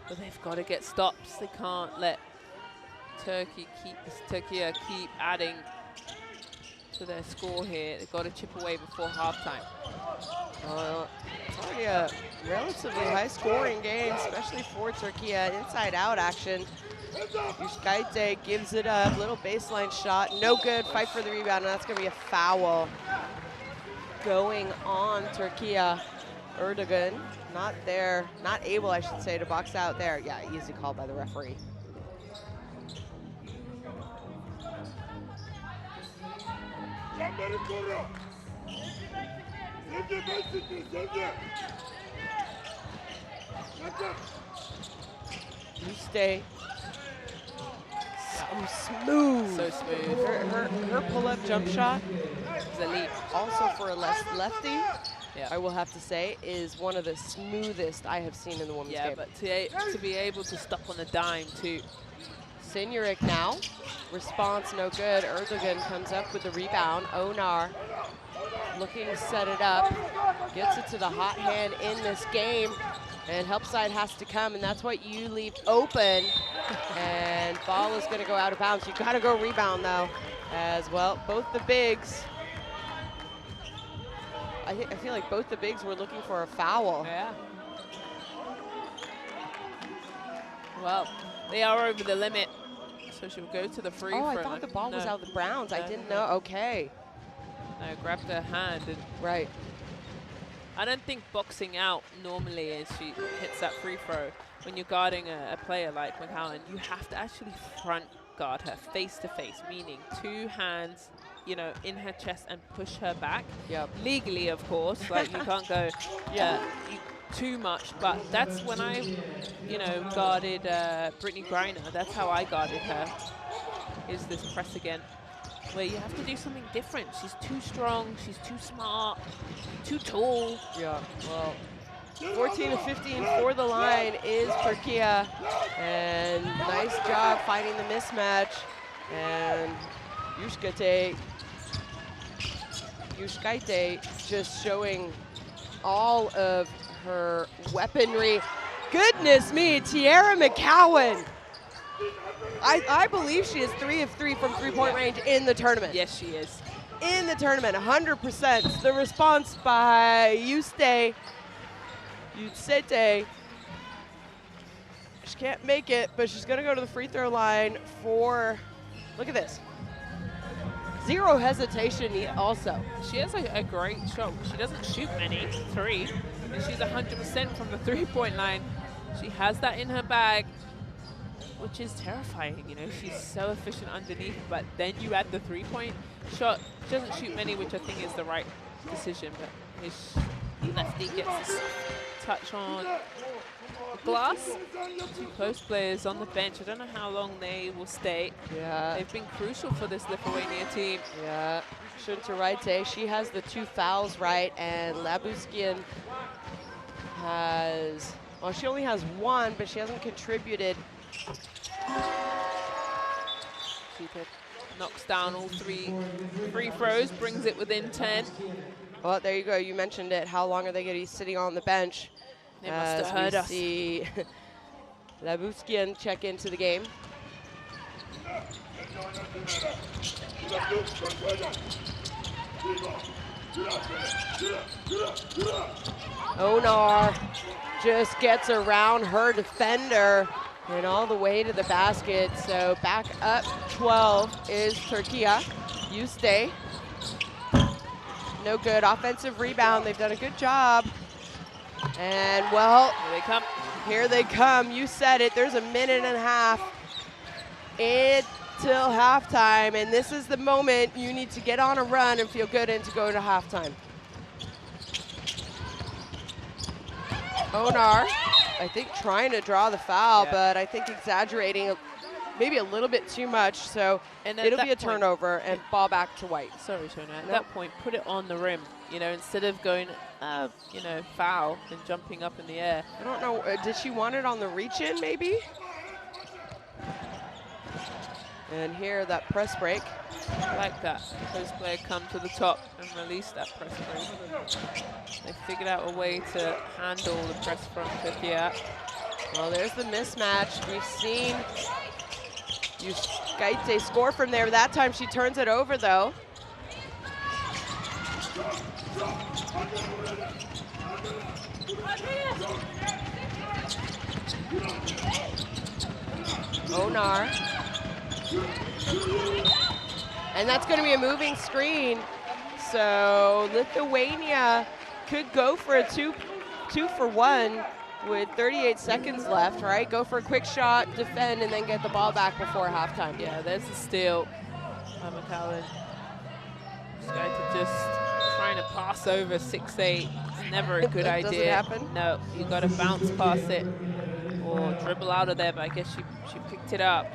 But they've got to get stops. They can't let Türkiye keep adding to their score here. They've got to chip away before halftime. It's already a relatively high-scoring game, especially for Türkiye. Inside-out action. Yushkaite gives it up. Little baseline shot. No good. Fight for the rebound, and that's going to be a foul going on Türkiye. Erdogan not there, not able, I should say, to box out there. Yeah, easy call by the referee. You stay so smooth. So smooth. Her pull-up jump shot It's elite. also for a lefty, Yeah. I will have to say, is one of the smoothest I have seen in the women's game. Yeah, but to be able to stop on a dime too. Senjuric now. Response no good. Erdogan comes up with the rebound. Onar looking to set it up. Gets it to the hot hand in this game. And help side has to come, and that's what you leave open. And ball is going to go out of bounds. You got to go rebound, though, as well. Both the bigs. I feel like both the bigs were looking for a foul. Yeah. Well, they are over the limit, so she'll go to the free throw. Oh, I thought the ball was out of the Browns. I didn't know. Okay. No, grabbed her hand. And right. I don't think boxing out normally as she hits that free throw. When you're guarding a player like McCowan, you have to actually front guard her face to face, meaning 2 hands, you know, in her chest and push her back. Yep. Legally, of course, like you can't go too much, but that's when I, you know, guarded Brittany Griner. That's how I guarded her, is this press again, where you have to do something different. She's too strong, she's too smart, too tall. Yeah, well, 14 to 15 for the line is Türkiye, and nice job finding the mismatch. And Yushkaite just showing all of her weaponry. Goodness me, Tiara McCowan. I believe she is 3 of 3 from 3-point range in the tournament. Yes, she is. In the tournament, 100%. The response by Yuste. She can't make it, but she's going to go to the free throw line for, look at this. 0 hesitation also. She has a great shot. She doesn't shoot many, 3, and she's 100% from the 3-point line. She has that in her bag, which is terrifying. You know, she's so efficient underneath, but then you add the 3-point shot. She doesn't shoot many, which I think is the right decision, but his lefty gets a touch on the glass. 2 post players on the bench. I don't know how long they will stay. Yeah. They've been crucial for this Lithuania team. Yeah. Shuntarite, she has the 2 fouls, right? And Labuskian has, well, she only has 1, but she hasn't contributed. She knocks down all 3 free throws, brings it within 10. Well, there you go. You mentioned it. How long are they going to be sitting on the bench? They must have heard us. See Labuskian check into the game. Onar just gets around her defender And all the way to the basket. So back up 12 is Türkiye. Yuste. No good. Offensive rebound. They've done a good job. And well, Here they come. Here they come. You said it. There's a minute and a half until halftime. And this is the moment you need to get on a run and feel good and to go to halftime. Onar, I think trying to draw the foul, Yeah. but I think exaggerating maybe a little bit too much. So And it'll at be a that point- turnover and ball back to White. Sorry, Shona. At Nope. that point, put it on the rim. You know, instead of going, you know, foul and jumping up in the air. I don't know, did she want it on the reach-in maybe? And here, that press break. Like that. Post player come to the top and release that press break. They figured out a way to handle the press from Türkiye. Well, there's the mismatch. We've seen Yuskaite score from there. That time she turns it over, though. Onar. And that's going to be a moving screen. So Lithuania could go for a two for one with 38 seconds left, right? Go for a quick shot, defend, and then get the ball back before halftime. Yeah, there's the steal. McAllen. This guy to just trying to pass over 6'8". It's never a good idea. Doesn't happen? No, you got to bounce past it or dribble out of there, but I guess she picked it up.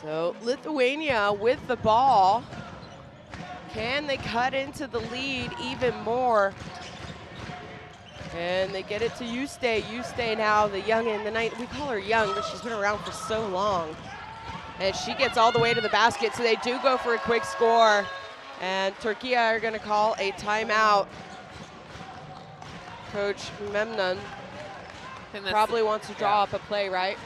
So Lithuania with the ball. Can they cut into the lead even more? And they get it to Yuste. Yuste now, the youngin, the night we call her young, but she's been around for so long. And she gets all the way to the basket, so they do go for a quick score. And Türkiye are gonna call a timeout. Coach Memnon probably wants to draw up a play, right?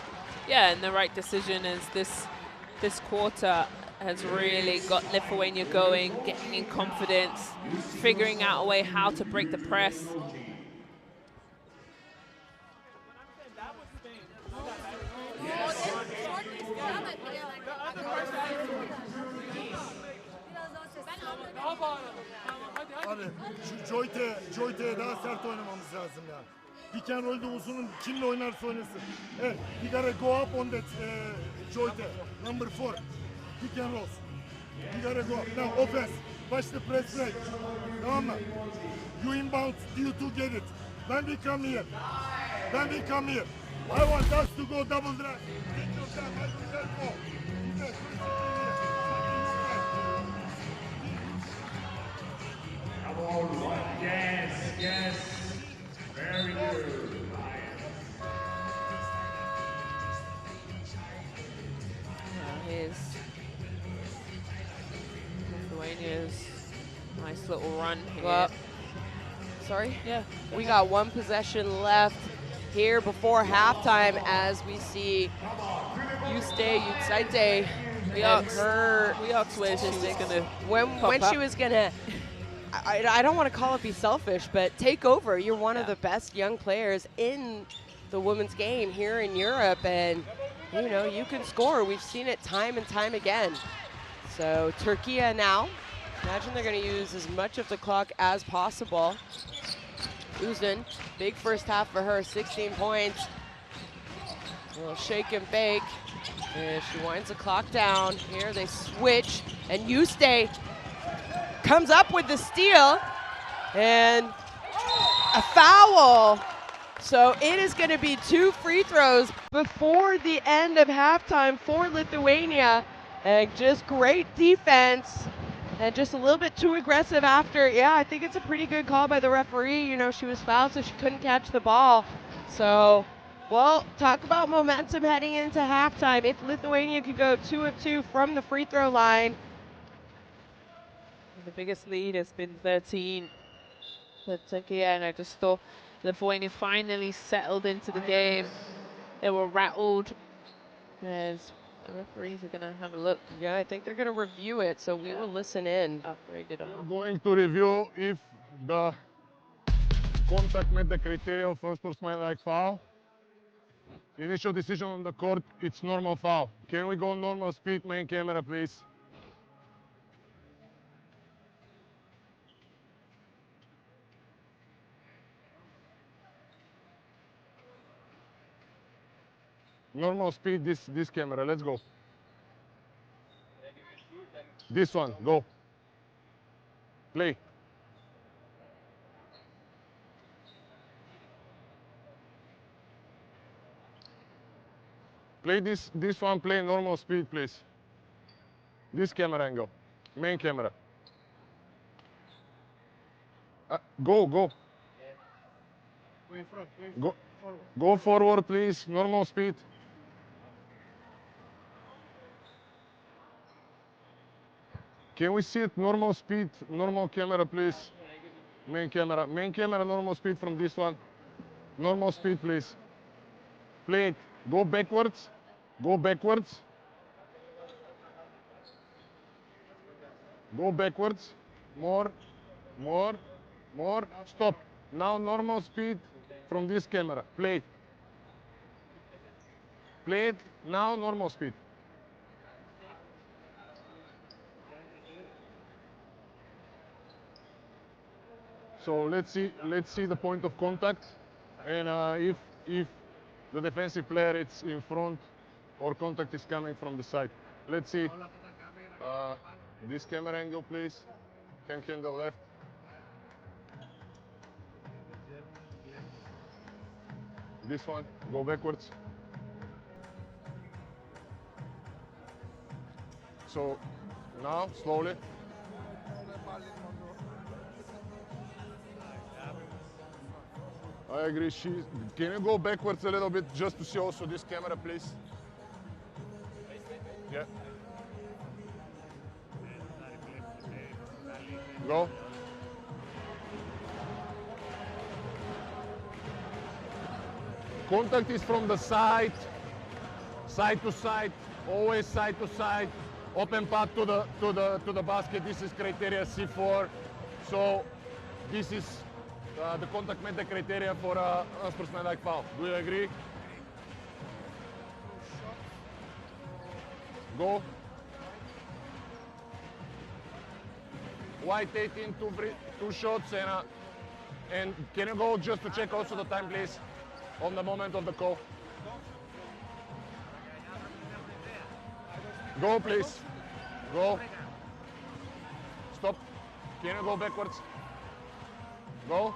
Yeah, and the right decision is this quarter has really got Lithuania going, getting in confidence, figuring out a way how to break the press. Abi şu Joyte'ye daha sert oynamamız lazım ya. Pick and roll'de uzunun kimle oynarsa oynasın. Evet, you gotta go up on that Joyte, number 4. Pick and rolls. You gotta go up. Now offense. Watch the press break. Tamam mı? You inbound, you two get it. When we come here. I want us to go double drive. Take your time, I will tell go. Yes. Very good. Here's Lithuania's nice little run here. Well, sorry? Yeah. We got one possession left here before halftime as we see Yuskaite We and asked her where she was gonna when she was gonna I don't want to call it be selfish, but take over. You're one of the best young players in the women's game here in Europe, and you know you can score. We've seen it time and time again. So Türkiye now, imagine they're going to use as much of the clock as possible. Uzun, big first half for her, 16 points. A little shake and bake. And she winds the clock down. Here they switch, and Yuste comes up with the steal, and a foul. So it is going to be 2 free throws before the end of halftime for Lithuania. And just great defense, and just a little bit too aggressive after. Yeah, I think it's a pretty good call by the referee. You know, she was fouled, so she couldn't catch the ball. So, well, talk about momentum heading into halftime. If Lithuania could go 2 of 2 from the free throw line. The biggest lead has been 13 for Türkiye, and I just thought Lithuania finally settled into the game. They were rattled, as the referees are going to have a look. Yeah, I think they're going to review it, so we will listen in. Upgraded on. Going to review if the contact met the criteria of unsportsmanlike foul. Initial decision on the court, it's normal foul. Can we go normal speed, main camera, please? Normal speed, this camera, let's go. This one, go. Play. Play this one, play normal speed, please. This camera angle, main camera. Go. Go in front, Go, go forward, please. Normal speed. Can we see it? Normal speed, normal camera, please. Main camera, normal speed from this one. Normal speed, please. Play it. Go backwards. Go backwards. Go backwards. More. Stop. Now normal speed from this camera. Play it. Play it. Now normal speed. So let's see the point of contact, and if the defensive player is in front or contact is coming from the side. Let's see. This camera angle, please. Can the left. This one, go backwards. So now slowly. I agree. Can you go backwards a little bit just to see also this camera, please? Yeah. Go. Contact is from the side to side, always side to side. Open path to the basket. This is criteria C4. So this is the contact met the criteria for a unsportsmanlike foul. Do you agree? Go. White 18, two shots, and can you go just to check also the time, please, on the moment of the call? Go, please. Go. Stop. Can you go backwards? Go.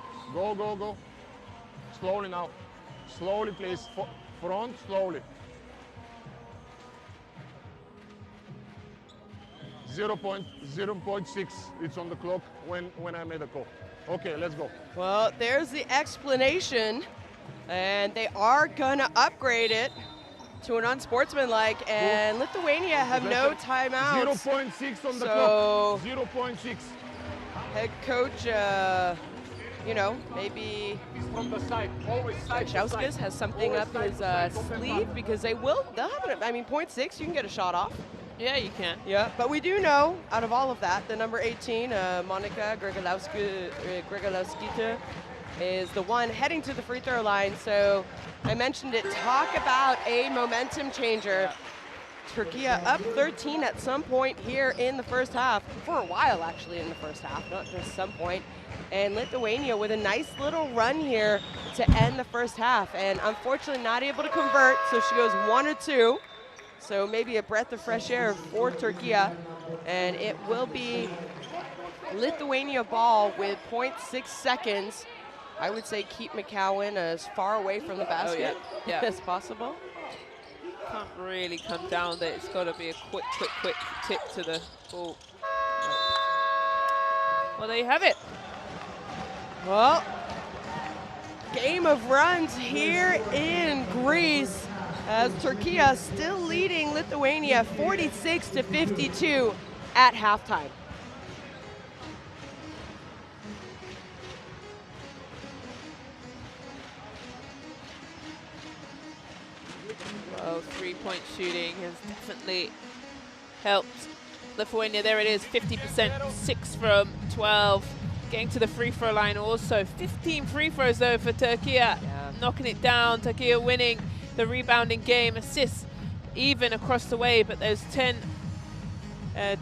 Slowly now. Slowly, please. Front, slowly. 0.6. It's on the clock when I made a call. Okay, let's go. Well, there's the explanation, and they are gonna upgrade it to an unsportsmanlike, and Lithuania have no timeouts. 0.6 on the clock. 0.6. Head coach, maybe From the side, always side to Chauskas side. has something Always up side his to side. Open sleeve, path. because they'll have it. I mean, 0.6, you can get a shot off. Yeah, you can. Yeah, but we do know, out of all of that, the number 18, Monika Gregolowskita, is the one heading to the free throw line. So I mentioned it. Talk about a momentum changer. Türkiye up 13 at some point here in the first half, for a while actually in the first half, not just some point. And Lithuania with a nice little run here to end the first half, and unfortunately not able to convert, so she goes 1 or 2. So maybe a breath of fresh air for Türkiye, and it will be Lithuania ball with 0.6 seconds. I would say keep McCowan as far away from the basket as possible. Can't really come down there. It's got to be a quick tip to the ball. Well, there you have it. Well, game of runs here in Greece, as Türkiye still leading Lithuania 46-52 at halftime. Well, three-point shooting has definitely helped Lithuania. There it is, 50%, 6 from 12 getting to the free throw line also. 15 free throws though for Türkiye, knocking it down. Türkiye winning the rebounding game, assists even across the way, but there's 10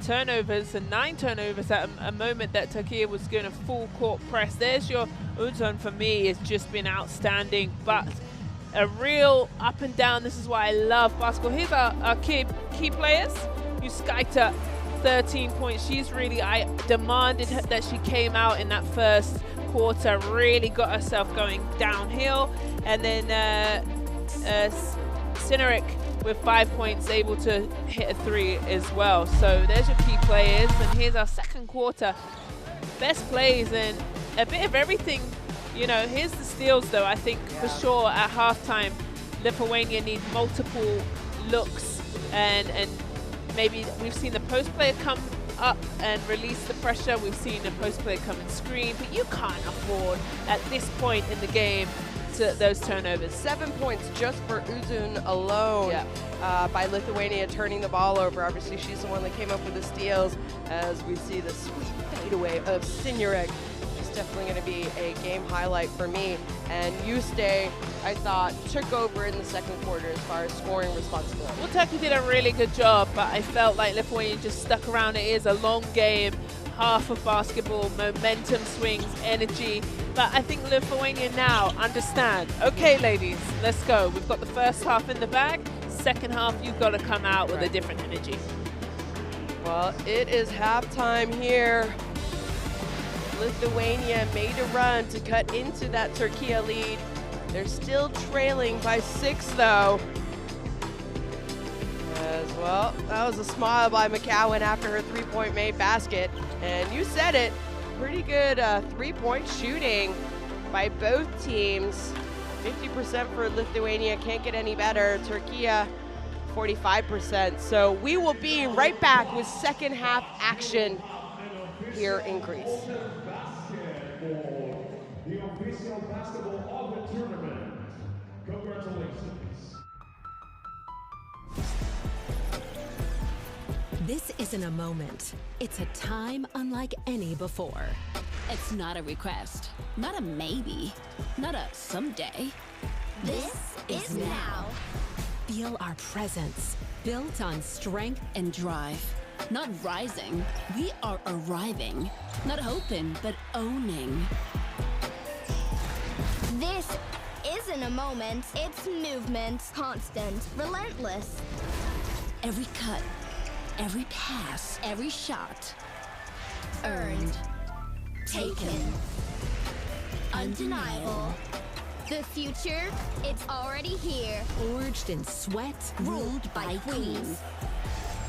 turnovers and 9 turnovers at a moment that Türkiye was going to full court press. There's your Uzun. For me, it's just been outstanding, but a real up and down. This is why I love basketball. Here's our key players. Yuskaita, 13 points. She's really, I demanded that she came out in that first quarter, really got herself going downhill. And then Sinaric with 5 points, able to hit a 3 as well. So there's your key players. And here's our second quarter. Best plays and a bit of everything. You know, here's the steals though. I think for sure at halftime, Lithuania need multiple looks and maybe we've seen the post player come up and release the pressure. We've seen the post player come and screen, but you can't afford at this point in the game those turnovers. 7 points just for Uzun alone by Lithuania turning the ball over. Obviously, she's the one that came up with the steals as we see the sweet fadeaway of Sinaric. Definitely going to be a game highlight for me. And Yuste, I thought, took over in the second quarter as far as scoring responsibility. Well, Turkey did a really good job, but I felt like Lithuania just stuck around. It is a long game, half of basketball, momentum swings, energy. But I think Lithuania now understand, okay, ladies, let's go. We've got the first half in the bag. Second half, you've got to come out with a different energy. Well, it is halftime here. Lithuania made a run to cut into that Türkiye lead. They're still trailing by 6 though. As well, that was a smile by McCowan after her three-point made basket. And you said it, pretty good three-point shooting by both teams. 50% for Lithuania, can't get any better. Türkiye, 45%. So we will be right back with second half action here in Greece. The official basketball of the tournament. Congratulations. This isn't a moment. It's a time unlike any before. It's not a request, not a maybe, not a someday. This is now. Feel our presence, built on strength and drive. Not rising, we are arriving. Not hoping, but owning. This isn't a moment, it's movement. Constant, relentless. Every cut, every pass, every shot. Earned. Taken. Undeniable. The future, it's already here. Forged in sweat, Ruled by queens.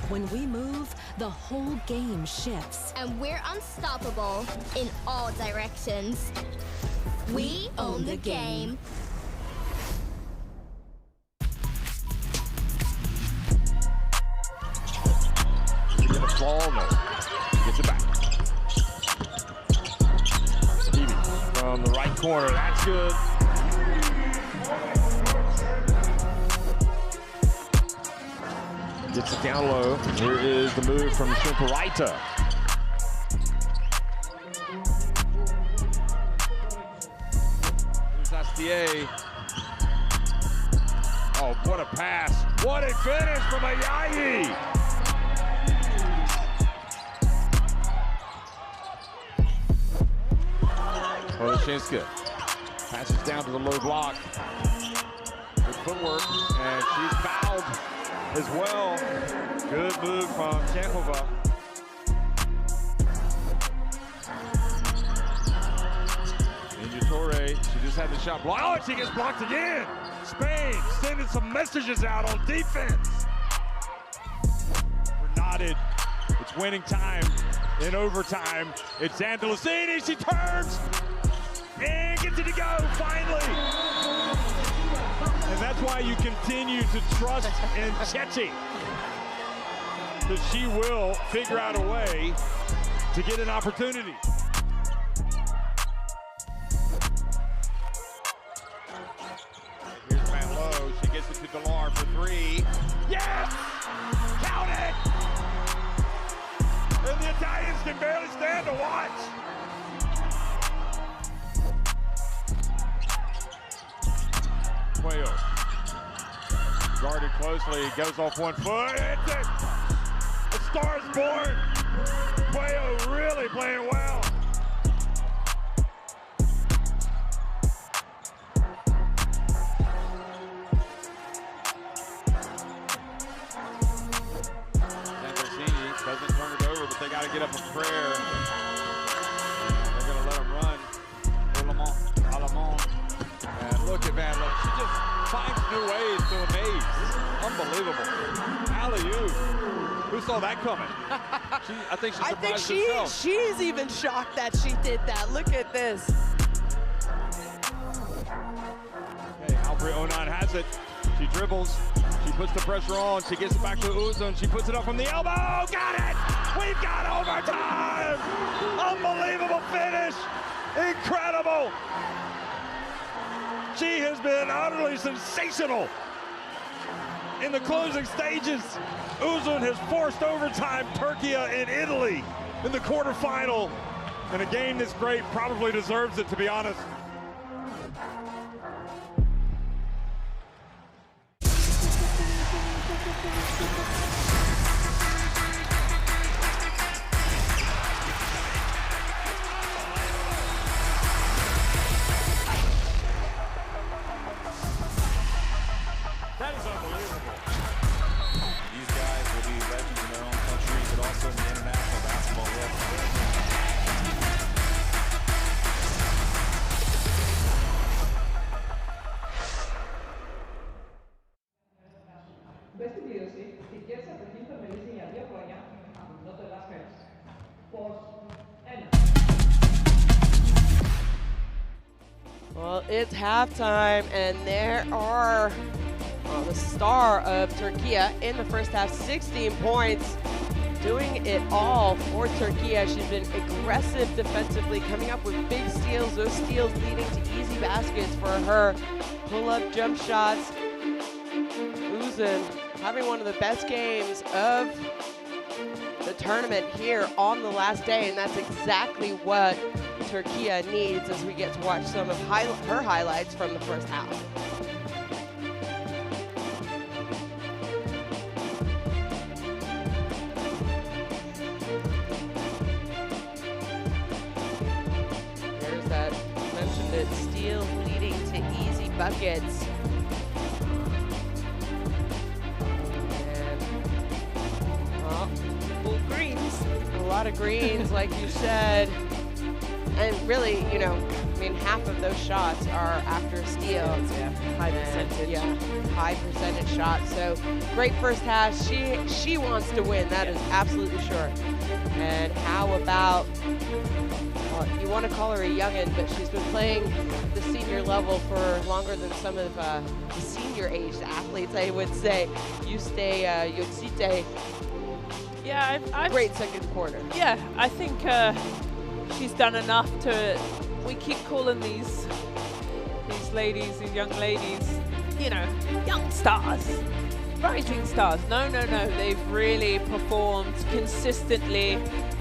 When we move, the whole game shifts. And we're unstoppable in all directions. We own the game. He's gonna fall, no. He gets it back. Stevie from the right corner, that's good. Gets it down low. Here is the move from Shumparaita. Here's Astier. Oh, what a pass. What a finish from Ayayi. Oleshinska passes down to the low block. Good footwork, and she's fouled as well. Good move from Chekhova. Ninja Torre, she just had the shot blocked. Oh, she gets blocked again. Spain sending some messages out on defense. We're knotted. It's winning time in overtime. It's Andalusini, she turns and gets it to go finally. And that's why you continue to trust in Chechi, that she will figure out a way to get an opportunity. Here's Matt Lowe, she gets it to Delar for 3. Yes! Count it! And the Italians can barely stand to watch. Cuello. Guarded closely, goes off 1 foot, hits it! A star's born! Cuello really playing well. Doesn't turn it over, but they got to get up a prayer. They're going to let him run. And look at Van Look. She just finds new ways to amaze. Unbelievable. Alley-oop. Who saw that coming? I think she surprised herself. She's even shocked that she did that. Look at this. Okay, Alfred Onan has it. She dribbles. She puts the pressure on. She gets it back to Uzun. She puts it up from the elbow. Got it! We've got overtime! Unbelievable finish! Incredible! She has been utterly sensational in the closing stages. Uzun has forced overtime. Türkiye in Italy in the quarterfinal. And a game this great probably deserves it, to be honest. That is unbelievable. These guys will be legends in their own countries, but also in the international basketball world. Beste biosy, Kielce Technical Medicine and Lithuania and not the last match. Pause and Well, it's halftime, and there are the star of Türkiye in the first half, 16 points, doing it all for Türkiye. She's been aggressive defensively, coming up with big steals, those steals leading to easy baskets for her. Pull-up jump shots. Uzun having one of the best games of the tournament here on the last day, and that's exactly what Türkiye needs as we get to watch some of her highlights from the first half. There's that, mentioned it, steals leading to easy buckets. A lot of greens, like you said. And really, you know, I mean, half of those shots are after steals. Yeah, high percentage. Yeah, high percentage shots. So great first half. She wants to win, that is absolutely sure. And how about, well, you want to call her a youngin', but she's been playing the senior level for longer than some of the senior-aged athletes, I would say. Yotsite. Yeah, I've Great second quarter. Yeah, I think she's done enough to. We keep calling these ladies, these young ladies, you know, young stars, rising stars. No, they've really performed consistently,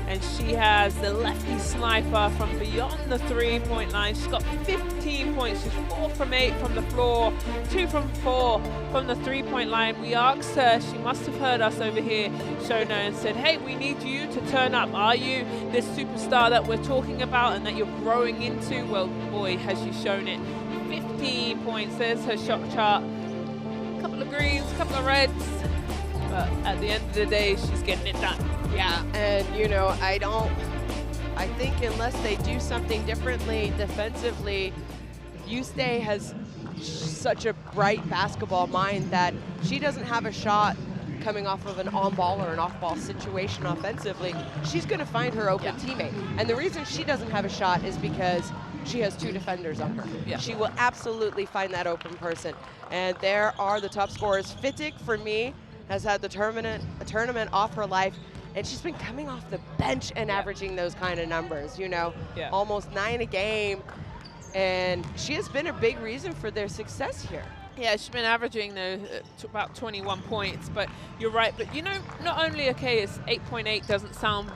and she has the lefty sniper from beyond the three-point line. She's got 15 points. She's 4 from 8 from the floor, 2 from 4 from the three-point line. We asked her, she must have heard us over here, Shona, and said, hey, we need you to turn up. Are you this superstar that we're talking about and that you're growing into? Well, boy, has she shown it. 15 points, there's her shot chart. Couple of greens, couple of reds, but at the end of the day, she's getting it done. Yeah, and you know, I think unless they do something differently defensively, Yuste has such a bright basketball mind that she doesn't have a shot coming off of an on-ball or an off-ball situation offensively. She's going to find her open teammate. And the reason she doesn't have a shot is because she has 2 defenders on her. Yeah. She will absolutely find that open person. And there are the top scorers. Fittic, for me, has had the tournament off her life. And she's been coming off the bench and averaging those kind of numbers, you know, almost 9 a game. And she has been a big reason for their success here. Yeah, she's been averaging about 21 points, but you're right. But you know, not only, okay, it's 8.8 doesn't sound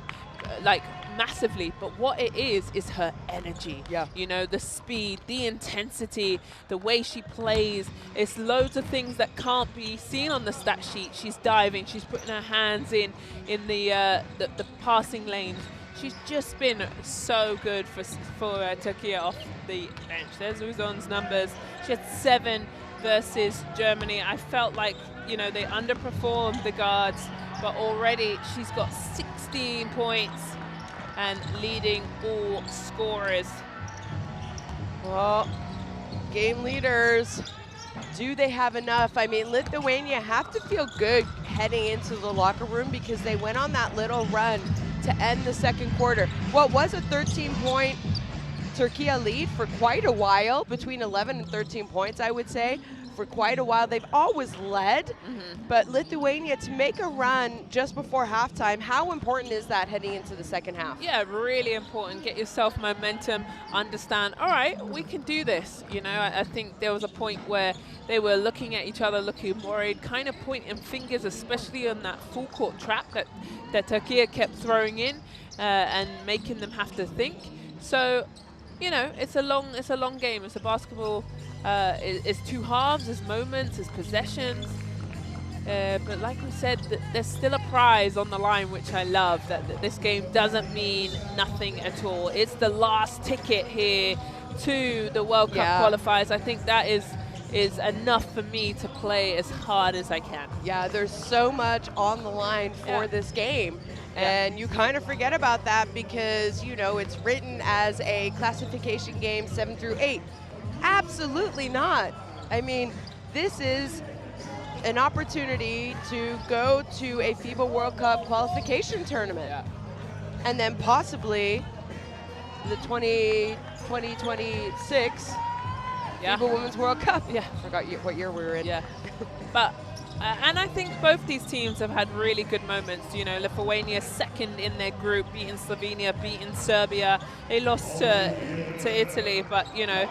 like massively, but what it is her energy. Yeah. You know, the speed, the intensity, the way she plays. It's loads of things that can't be seen on the stat sheet. She's diving, she's putting her hands in the passing lanes. She's just been so good for Türkiye off the bench. There's Uzon's numbers. She had 7 versus Germany. I felt like, you know, they underperformed the guards, but already she's got 16 points and leading all scorers. Well, game leaders, do they have enough? I mean, Lithuania have to feel good heading into the locker room because they went on that little run to end the second quarter. What was a 13-point Türkiye lead for quite a while, between 11 and 13 points, I would say. For quite a while, they've always led, but Lithuania to make a run just before halftime, how important is that heading into the second half? Yeah, really important. Get yourself momentum, understand, all right, we can do this. You know, I think there was a point where they were looking at each other, looking worried, kind of pointing fingers, especially on that full court trap that Türkiye kept throwing in and making them have to think. So, you know, it's a long game. It's a basketball. It's 2 halves, it's moments, it's possessions. But like we said, there's still a prize on the line, which I love, that this game doesn't mean nothing at all. It's the last ticket here to the World Cup qualifiers. I think that is enough for me to play as hard as I can. Yeah, there's so much on the line for this game. And you kind of forget about that because, you know, it's written as a classification game 7 through 8. Absolutely not. I mean, this is an opportunity to go to a FIBA World Cup qualification tournament. And then possibly the 2026 FIBA Women's World Cup. Yeah. Forgot what year we were in. Yeah. But and I think both these teams have had really good moments. You know, Lithuania second in their group, beating Slovenia, beating Serbia. They lost to Italy, but, you know,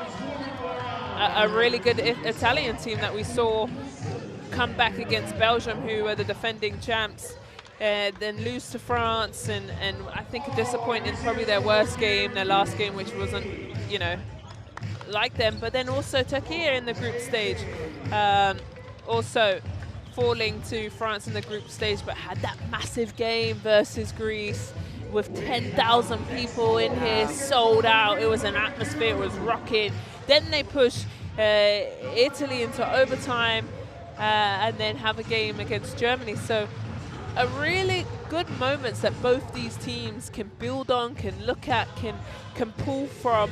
a really good Italian team that we saw come back against Belgium, who are the defending champs, then lose to France, and I think a disappointing, probably their worst game, their last game, which wasn't, you know, like them. But then also Türkiye in the group stage, also falling to France in the group stage, but had that massive game versus Greece with 10,000 people in here, sold out. It was an atmosphere, it was rocking. Then they push Italy into overtime and then have a game against Germany. So a really good moments that both these teams can build on, can look at, can pull from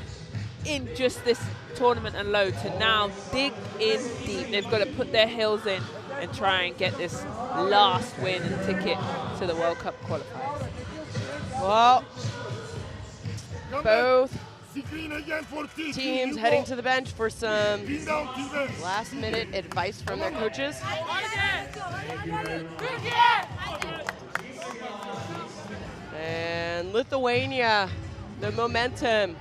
in just this tournament alone to now dig in deep. They've got to put their heels in and try and get this last win and ticket to the World Cup qualifiers. Well, both teams heading to the bench for some last-minute advice from their coaches. And Lithuania, the momentum.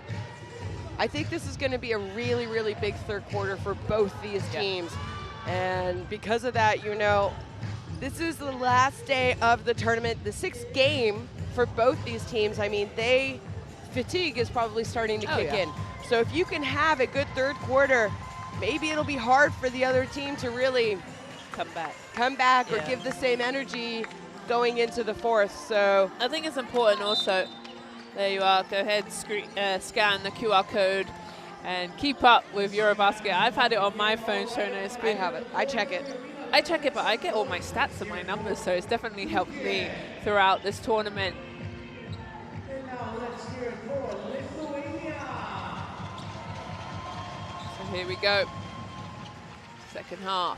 I think this is going to be a really, really big third quarter for both these teams. And because of that, you know, this is the last day of the tournament, the 6th game for both these teams. I mean, fatigue is probably starting to kick in. So if you can have a good third quarter, maybe it'll be hard for the other team to really come back or give the same energy going into the fourth. So I think it's important also. There you are. Go ahead, scan the QR code and keep up with EuroBasket. I've had it on my phone, Shona. It's been, I have it. I check it. I check it, but I get all my stats and my numbers, so it's definitely helped me throughout this tournament. So here we go. Second half.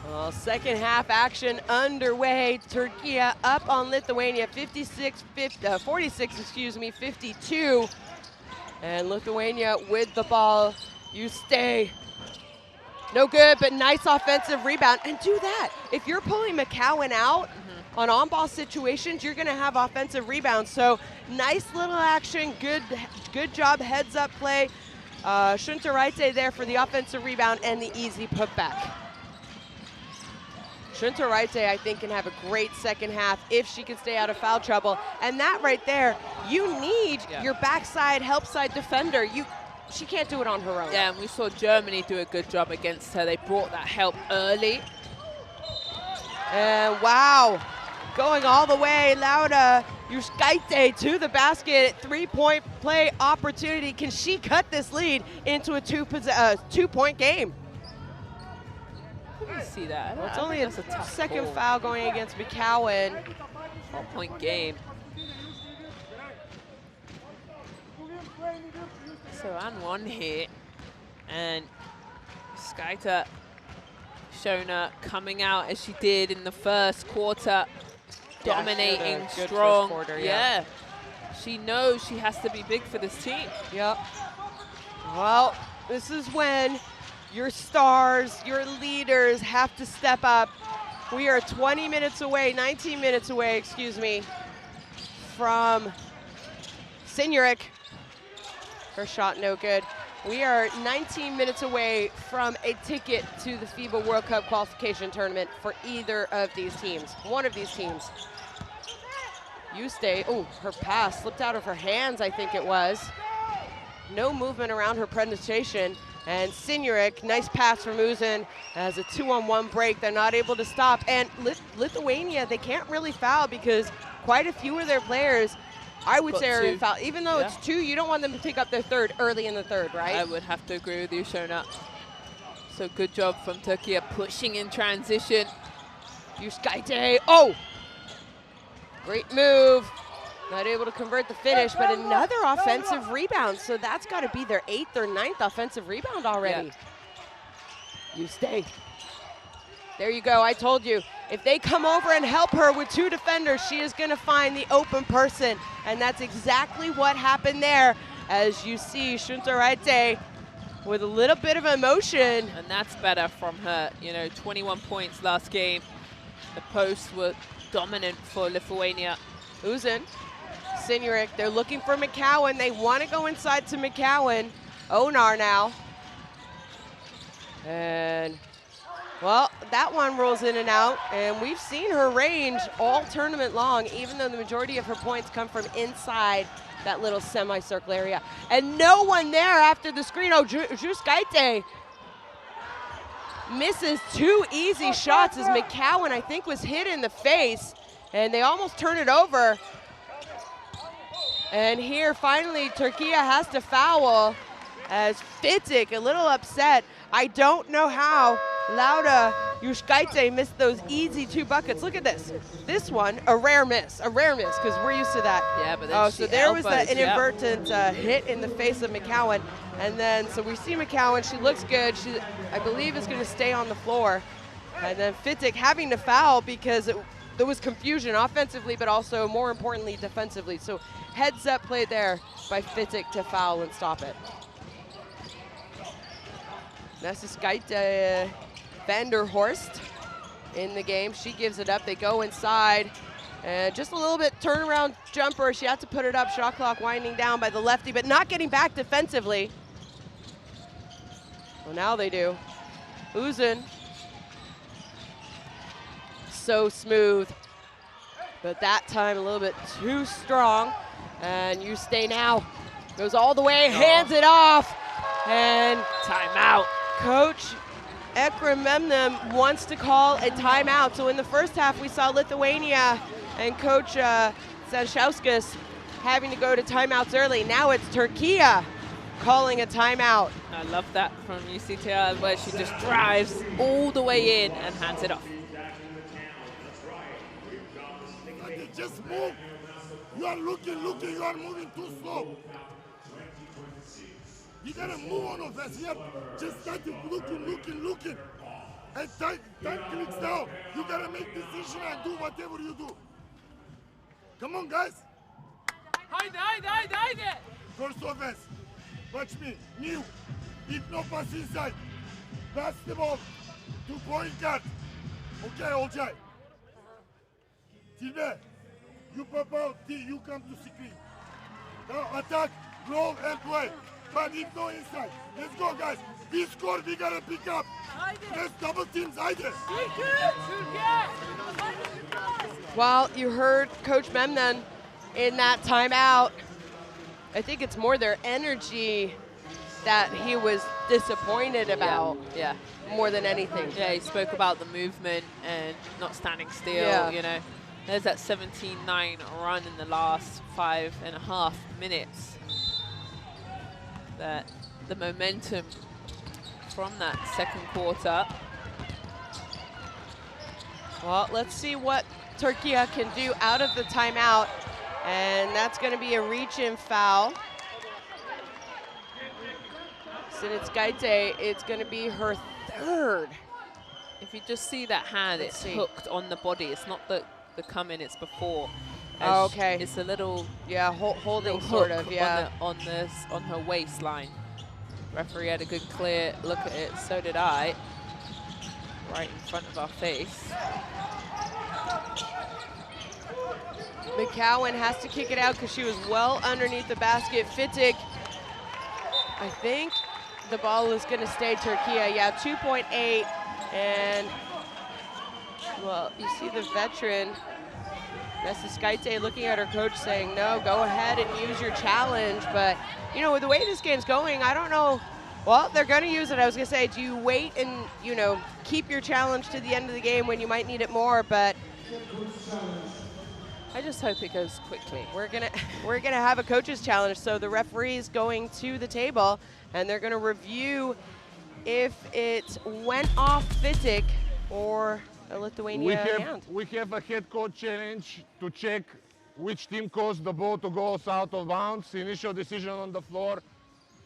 Well, second half action underway. Türkiye up on Lithuania 46, excuse me, 52. And Lithuania with the ball. You stay. No good, but nice offensive rebound. And do that. If you're pulling McCowan out, on on-ball situations, you're going to have offensive rebounds. So nice little action, good job, heads-up play. Şuntoraite there for the offensive rebound and the easy putback. Şuntoraite, I think, can have a great second half if she can stay out of foul trouble. And that right there, you need your backside, help side defender. She can't do it on her own. Yeah, and we saw Germany do a good job against her. They brought that help early. And wow, going all the way, Laura Juskaite to the basket, three-point play opportunity. Can she cut this lead into a two-point game? Let me see that. Well, it's only a second foul going against McCowan. 4-point game. So and one here, and Skyter Shona coming out as she did in the first quarter, dominating, strong. Quarter, yeah, she knows she has to be big for this team. Yep. Well, this is when your stars, your leaders have to step up. We are 20 minutes away, 19 minutes away, excuse me, from Sinjuric. Her shot no good. We are 19 minutes away from a ticket to the FIBA World Cup qualification tournament for either of these teams, one of these teams. Juste, oh, her pass slipped out of her hands, I think it was. No movement around her penetration. And Sinjuric, nice pass from Uzun as a 2-on-1 break. They're not able to stop. And Lithuania, they can't really foul because quite a few of their players, I would say, are in foul. Even though it's two, you don't want them to pick up their third early in the third, right? I would have to agree with you, Shona. So good job from Türkiye pushing in transition. Juskaite, oh! Great move. Not able to convert the finish, but another offensive rebound. So that's got to be their 8th or 9th offensive rebound already. You stay. There you go, I told you. If they come over and help her with two defenders, she is going to find the open person. And that's exactly what happened there. As you see, Şuntoraite with a little bit of emotion. And that's better from her. 21 points last game. The posts were dominant for Lithuania. Uzun, Sinjuric, they're looking for McCowan. They want to go inside to McCowan. Onar now. And, well, that one rolls in and out. And we've seen her range all tournament long, even though the majority of her points come from inside that little semicircle area. And no one there after the screen. Oh, Juskaite misses two easy shots as McCowan, I think, was hit in the face. And they almost turn it over. And here, finally, Türkiye has to foul as Fitik, a little upset. I don't know how Laura Juskaite missed those easy two buckets. Look at this. This one, a rare miss, because we're used to that. Yeah, but then so there was an inadvertent hit in the face of McCowan. And then, so we see McCowan, she looks good. She, I believe, is going to stay on the floor. And then Fitik having to foul because there was confusion offensively, but also, more importantly, defensively. So heads up play there by Fitik to foul and stop it. Nesiskeit Vanderhorst in the game. She gives it up. They go inside. And just a little bit turnaround jumper. She had to put it up. Shot clock winding down by the lefty, but not getting back defensively. Well, now they do. Uzun. So smooth. But that time a little bit too strong. And you stay now. Goes all the way, hands it off. And timeout. Coach Ekrem Memnum wants to call a timeout. So in the first half, we saw Lithuania and Coach Sanšauskas having to go to timeouts early. Now it's Türkiye calling a timeout. I love that from UCTR, where she just drives all the way in and hands it off. Just move. You are looking, you are moving too slow. You gotta move on offense here. Just start looking. And 10 clicks down. You gotta make decision and do whatever you do. Come on, guys. Haydi. First offense. Watch me. New. If no pass inside. Pass the ball to point guard. Okay, Olcay. Tilbe, you pop out, you come to screen. Now attack, roll and play. But if no inside, let's go guys. We score, we gotta pick up. Let's double teams, haydi. Well, you heard Coach Memnon in that timeout. I think it's more their energy that he was disappointed about. Yeah. More than anything. Yeah, he spoke about the movement and not standing still, you know. There's that 17-9 run in the last 5.5 minutes. That the momentum from that second quarter. Well, let's see what Türkiye can do out of the timeout. And that's going to be a reach-in foul. Sinitskaite, it's going to be her third. If you just see that hand, it's hooked on the body. It's not the come in, it's before. Oh, okay. It's a little holding sort of, on her waistline. Referee had a good clear look at it, so did I. Right in front of our face. McCowan has to kick it out because she was well underneath the basket. Fittik, I think the ball is going to stay Türkiye. Yeah, 2.8. And, well, you see the veteran, Sinitskaite, looking at her coach saying, no, go ahead and use your challenge. But, you know, with the way this game's going, I don't know. Well, they're going to use it. I was going to say, do you wait and, you know, keep your challenge to the end of the game when you might need it more? But I just hope it goes quickly. We're gonna have a coach's challenge, so the referee's going to the table and they're gonna review if it went off Fittik or a Lithuania hand. We have a head coach challenge to check which team caused the ball to go out of bounds. Initial decision on the floor,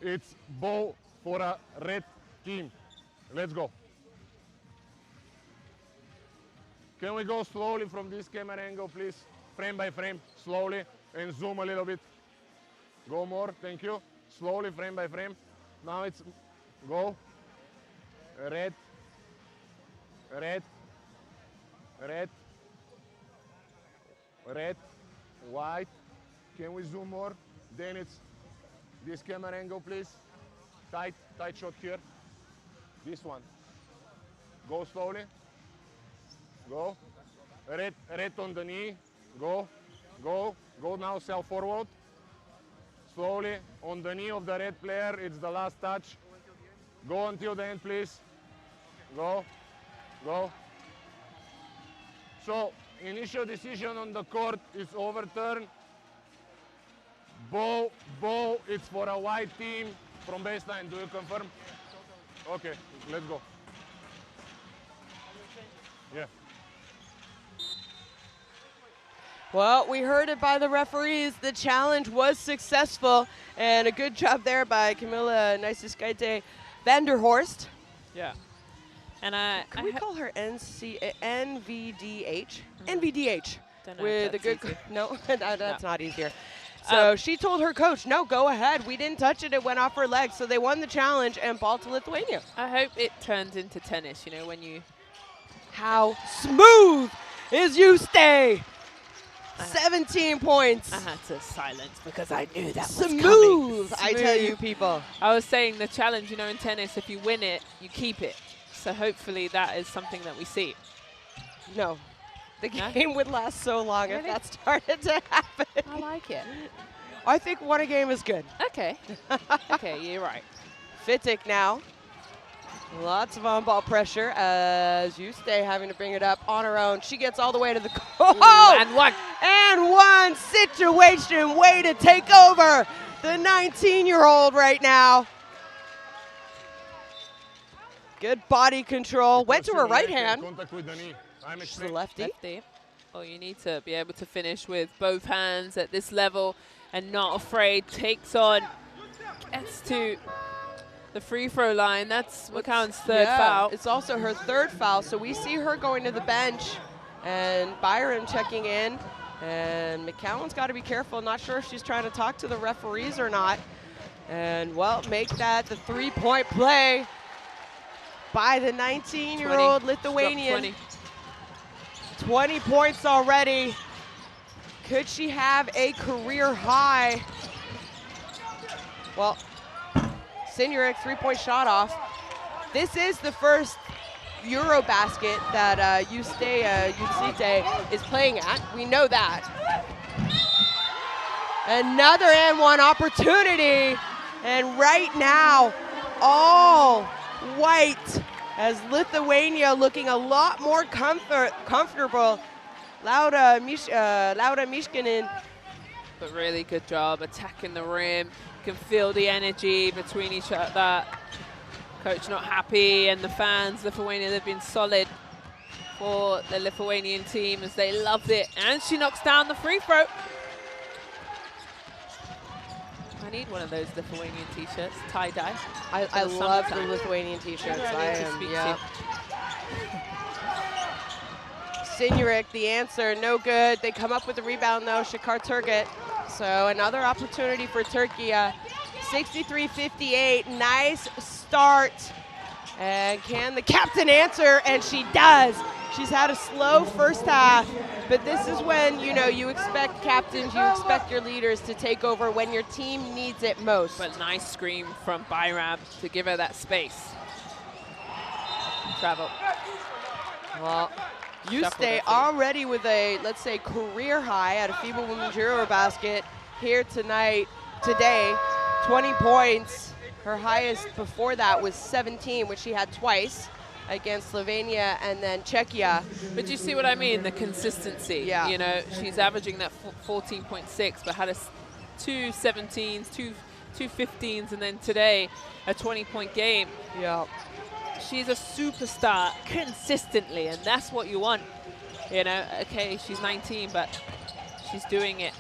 it's ball for a red team. Let's go. Can we go slowly from this camera angle, please? Frame by frame, slowly, and zoom a little bit. Go more, thank you. Slowly, frame by frame. Now it's go. Red, red, red, red, white. Can we zoom more? Then it's this camera angle, please. Tight shot here. This one. Go slowly. Go. Red on the knee. Go now, self forward. Slowly, on the knee of the red player, it's the last touch. Go until the end, please. Go. So, initial decision on the court is overturned. Ball, it's for a white team from baseline. Do you confirm? Okay, let's go. Yeah. Well, we heard it by the referees. The challenge was successful, and a good job there by Camilla Sinitskaite Vanderhorst. Yeah. And can we call her NVDH? Mm-hmm. NVDH. Don't know with if a good easy. No, that's not easier. So she told her coach, no, go ahead. We didn't touch it. It went off her leg. So they won the challenge and ball to Lithuania. I hope it turns into tennis, you know, when you... How smooth is you stay? 17 points. I had to silence because I knew that was smooth, coming. I tell you, people. I was saying the challenge, you know, in tennis, if you win it, you keep it. So hopefully that is something that we see. No. The game would last so long if that started to happen. I like it. I think one a game is good. Okay. Okay, you're right. Fittik now. Lots of on-ball pressure as you stay having to bring it up on her own. She gets all the way to the and one. And one situation way to take over the 19-year-old right now. Good body control. Went to her right hand. She's the lefty. Oh, you need to be able to finish with both hands at this level and not afraid. Takes on, gets to the free throw line. That's McCowan's third foul. It's also her third foul. So we see her going to the bench and Byron checking in. And McCowan's got to be careful. Not sure if she's trying to talk to the referees or not. And, well, make that the three-point play by the 19-year-old Lithuanian. 20 points already. Could she have a career high? Well, Sinjuric, three-point shot off. This is the first EuroBasket that Ucite is playing at. We know that. Another and one opportunity. And right now, all white as Lithuania looking a lot more comfortable. Laura Mishkinen. But really good job attacking the rim. You can feel the energy between each other. Coach not happy, and the fans, Lithuania, they've been solid for the Lithuanian team as they loved it. And she knocks down the free throw. I need one of those Lithuanian t-shirts, tie-dye. I love the Lithuanian t-shirts. Sinjuric, the answer, no good. They come up with the rebound though, Shakar Turgut. So another opportunity for Türkiye. 63-58, nice start. And can the captain answer? And she does. She's had a slow first half, but this is when, you know, you expect captains, you expect your leaders to take over when your team needs it most. But nice screen from Bayram to give her that space. Travel. Well, you stay already with a, let's say, career high at a FIBA Women EuroBasket here today, 20 points. Her highest before that was 17, which she had twice against Slovenia and then Czechia. But you see what I mean, the consistency. Yeah. You know, she's averaging that 14.6, but had two 17s, two 15s, and then today a 20-point game. Yeah. She's a superstar consistently, and that's what you want. You know, okay, she's 19, but she's doing it.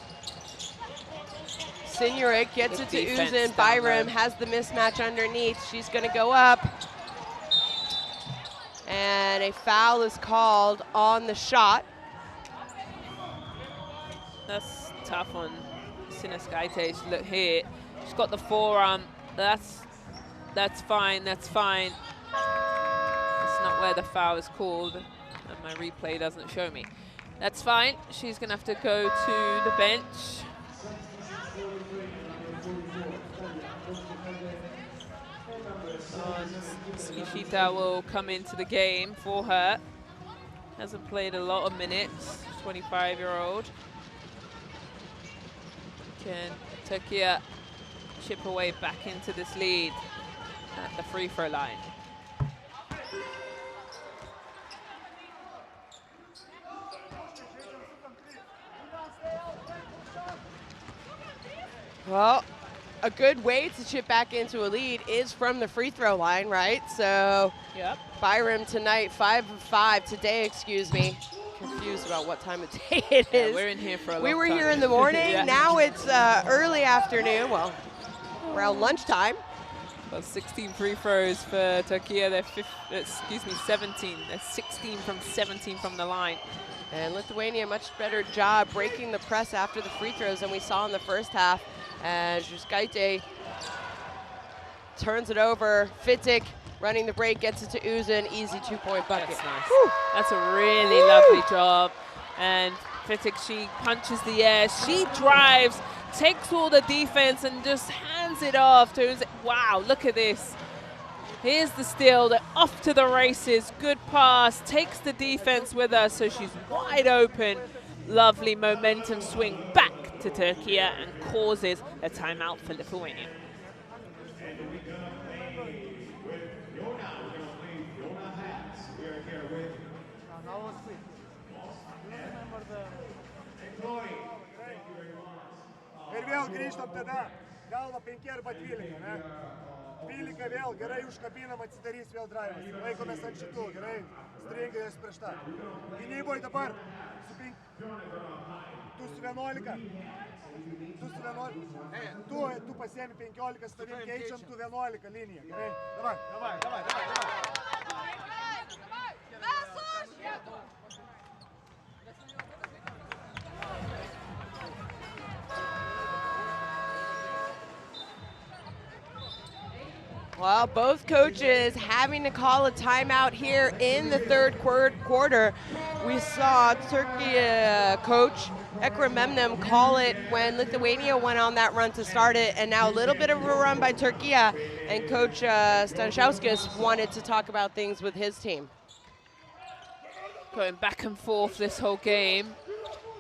Sinjuric gets it to Uzin. Bayram has the mismatch underneath. She's going to go up. And a foul is called on the shot. That's tough on Sinaskaite. Look here. She's got the forearm. That's fine. That's fine. That's not where the foul is called. And my replay doesn't show me. That's fine. She's going to have to go to the bench. Skishita will come into the game for her. Hasn't played a lot of minutes, 25-year-old. Can Türkiye chip away back into this lead at the free throw line? Well, a good way to chip back into a lead is from the free throw line, right? So, yep. Bayram tonight, 5 of 5 today, excuse me. Confused about what time of day it is. We're in here for a long time. We were here in the morning. Yeah. Now it's early afternoon. Well, around lunchtime. Well, 16 free throws for Türkiye. They're 17. They're 16 from 17 from the line. And Lithuania, much better job breaking the press after the free throws than we saw in the first half. And Juskaite turns it over. Fitik running the break, gets it to Uzin. Easy 2-point bucket. That's nice. Whew. That's a really lovely job. And Fitik, she punches the air. She drives, takes all the defense, and just hands it off to Uzin. Wow, look at this. Here's the steal. They're off to the races. Good pass. Takes the defense with her, so she's wide open. Lovely momentum swing back to Türkiye and causes a timeout for Lithuania. Ir vėl grįžtam tada, galva 5 arba 12, ne? 12 vėl, gerai užkabinam, atsidarys vėl drivas. Laikomės ant šitų, gerai, stringai jas prieš tą. Gynyboj dabar, tu su 11. Tu pasiemi 15, stavim keičiam, tu 11 liniją, gerai? Davai. Well, both coaches having to call a timeout here in the third quarter. We saw Türkiye coach Ekrememnum call it when Lithuania went on that run to start it, and now a little bit of a run by Türkiye, and Coach Stanšauskas wanted to talk about things with his team. Going back and forth this whole game.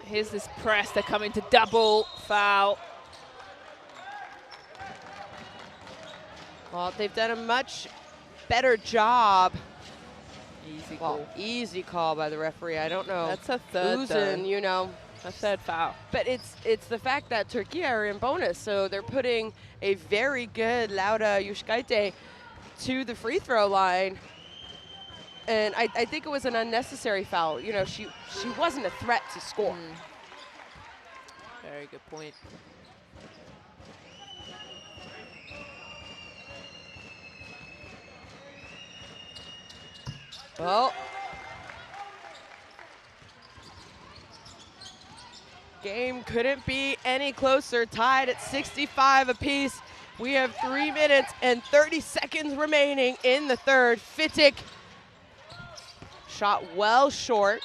Here's this press, they're coming to double, foul. Well, they've done a much better job. Easy call. Well, easy call by the referee. I don't know. That's a third, Losing, you know. A third foul. But it's the fact that Türkiye are in bonus, so they're putting a very good Laura Yushkaite to the free throw line. And I think it was an unnecessary foul. You know, she wasn't a threat to score. Very good point. Well, game couldn't be any closer, tied at 65 apiece. We have 3 minutes and 30 seconds remaining in the third. Fittek shot well short.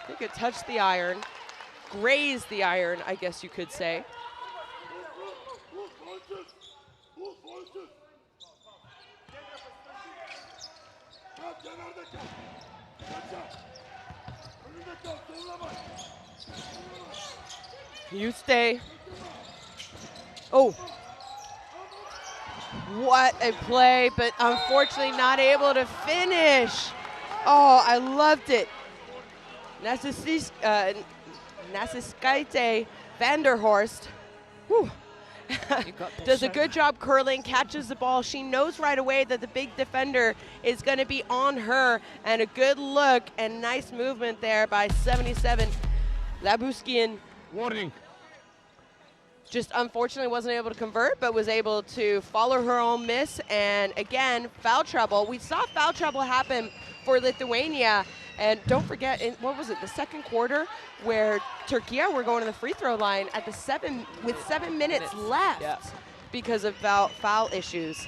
I think it touched the iron, grazed the iron, I guess you could say. You stay. Oh. What a play, but unfortunately not able to finish. Oh, I loved it. Nasiskaite Vanderhorst. Whew. Does a good job curling, catches the ball. She knows right away that the big defender is going to be on her, and a good look and nice movement there by 77 Labuskian. Warning. Just unfortunately wasn't able to convert, but was able to follow her own miss. And again, foul trouble. We saw foul trouble happen for Lithuania. And don't forget, what was it, the second quarter, where Türkiye were going to the free throw line at the 7 minutes left because of foul issues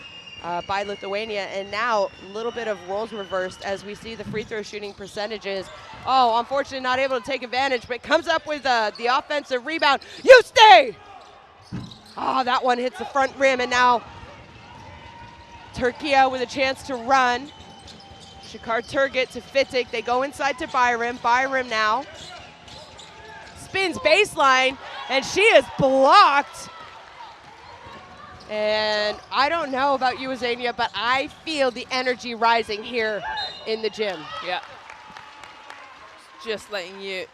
by Lithuania. And now a little bit of roles reversed as we see the free throw shooting percentages. Oh, unfortunately not able to take advantage, but comes up with the offensive rebound. You stay! Oh, that one hits the front rim, and now Türkiye with a chance to run. Shakar Turgut to Fittek. They go inside to Byram. Byram now spins baseline, and she is blocked. And I don't know about you, Azania, but I feel the energy rising here in the gym. Yeah. Just letting you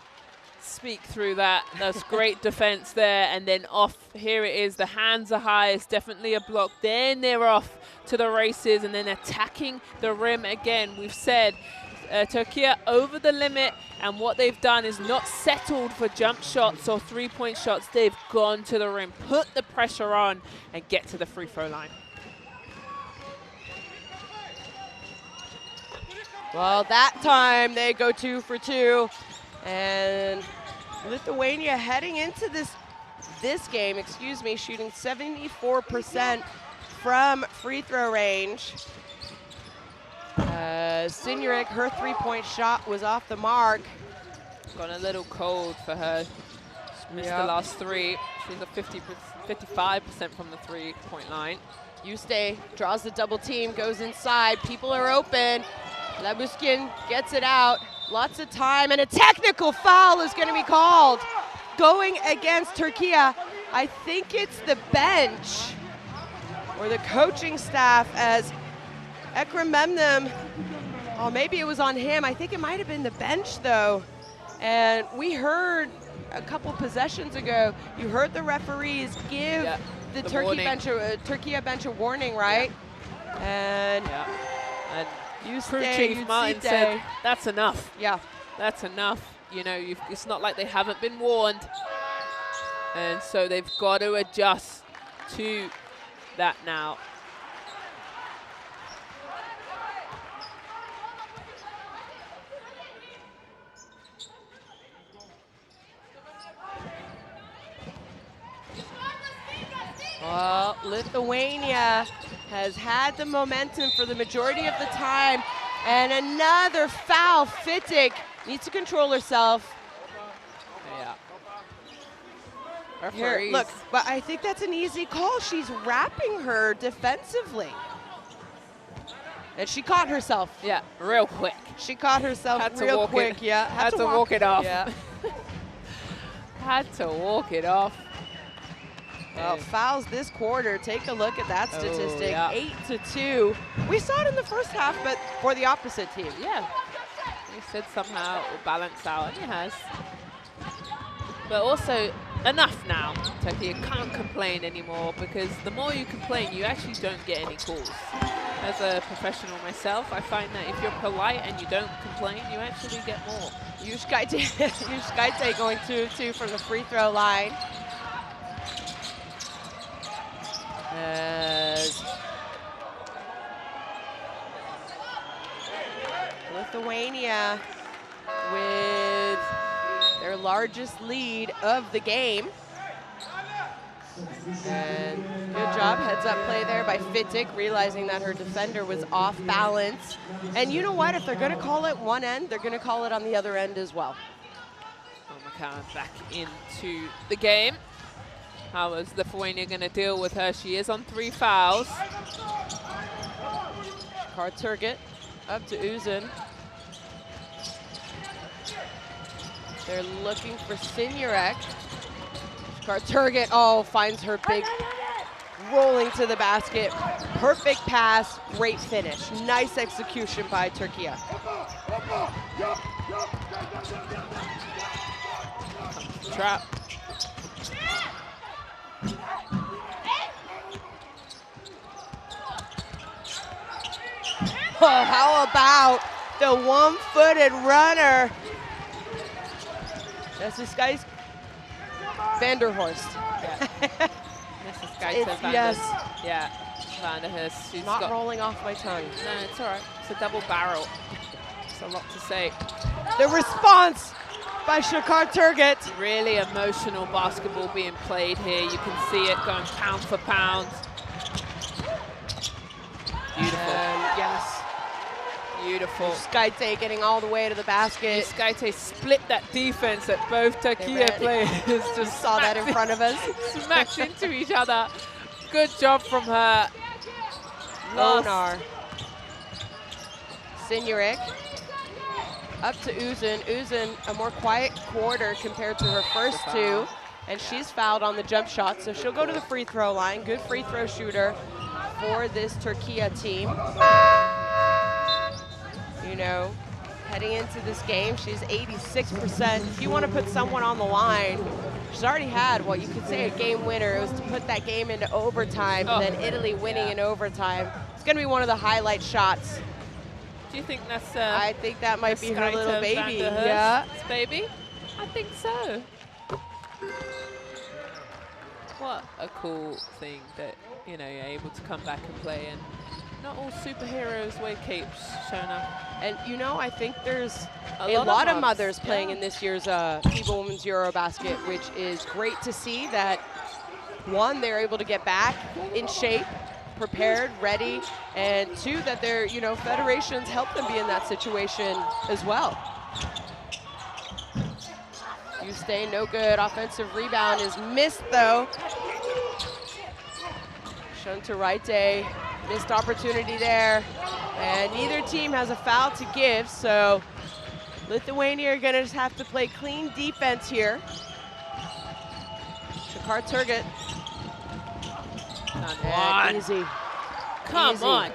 speak through that. That's great defense there, and then off. Here it is. The hands are high. It's definitely a block. Then they're off to the races and then attacking the rim again. We've said Türkiye over the limit, and what they've done is not settled for jump shots or three-point shots. They've gone to the rim, put the pressure on, and get to the free throw line. Well, that time they go 2 for 2, and Lithuania heading into this game, shooting 74% from free throw range. Signorik, her three-point shot was off the mark. Gone a little cold for her. She missed the last three. She's at 55% from the three-point line. Yuste draws the double team, goes inside. People are open. Labuskian gets it out. Lots of time, and a technical foul is going to be called. Going against Türkiye. I think it's the bench or the coaching staff, as Ekrememnum, oh, maybe it was on him. I think it might have been the bench, though. And we heard a couple possessions ago, you heard the referees give the Türkiye bench a warning, right? And Crew Chief Martin said, that's enough. Yeah. That's enough. You know, it's not like they haven't been warned. And so they've got to adjust to that now. Well, Lithuania has had the momentum for the majority of the time, and another foul. Fittek needs to control herself. Yeah. Referees. Look, but I think that's an easy call. She's wrapping her defensively. And she caught herself. Yeah, real quick. She caught herself Had to real walk quick, it. yeah. Had to walk it off. Yeah. Had to walk it off. Well, fouls this quarter. Take a look at that statistic. yeah. 8-2. We saw it in the first half, but for the opposite team. Yeah. They said somehow it will balance out, and it has. But also, enough now. Türkiye can't complain anymore, because the more you complain, you actually don't get any calls. As a professional myself, I find that if you're polite and you don't complain, you actually get more. Yushkaite going 2-2 from the free throw line. As Lithuania with their largest lead of the game. And good job, heads up play there by Fittek, realizing that her defender was off balance. And you know what, if they're gonna call it one end, they're gonna call it on the other end as well. McCowan back into the game. How is Lithuania gonna deal with her? She is on 3 fouls. Turgit up to Uzun. They're looking for Sinurek. Turgit, finds her big, rolling to the basket. Perfect pass, great finish. Nice execution by Türkiye. Trap. Oh, how about the one-footed runner? That's this guy's Vanderhorst. Yeah. This is Geiter Vanders. Yes. Yeah, Vanderhorst. She's Not got rolling off my tongue. No, it's all right. It's a double barrel. It's a lot to say. The response by Turgit. Really emotional basketball being played here. You can see it going pound for pound. Beautiful. Yes. Beautiful. Skyte getting all the way to the basket. Skyte split that defense that both Türkiye players just saw that in front of us. Smacked into each other. Good job from her. Lonar. Sinurek. Up to Uzun. Uzun, a more quiet quarter compared to her first 2. And she's fouled on the jump shot, so she'll go to the free throw line. Good free throw shooter for this Türkiye team. You know, heading into this game, she's 86%. If you want to put someone on the line, she's already had, well, you could say a game winner. It was to put that game into overtime, and then Italy winning in overtime. It's going to be one of the highlight shots. Do you think that's I think that might be her little baby. Yeah. Baby? I think so. What a cool thing that, you know, you're able to come back and play, and not all superheroes wear capes, Shona. And you know, I think there's a lot of mothers playing in this year's FIBA Women's EuroBasket, which is great to see that, one, they're able to get back in shape, prepared, ready, and 2, that their, you know, federations help them be in that situation as well. You stay no good. Offensive rebound is missed though. Shuntarite, missed opportunity there. And neither team has a foul to give, so Lithuania are gonna just have to play clean defense here. Turgit. Easy. Come on.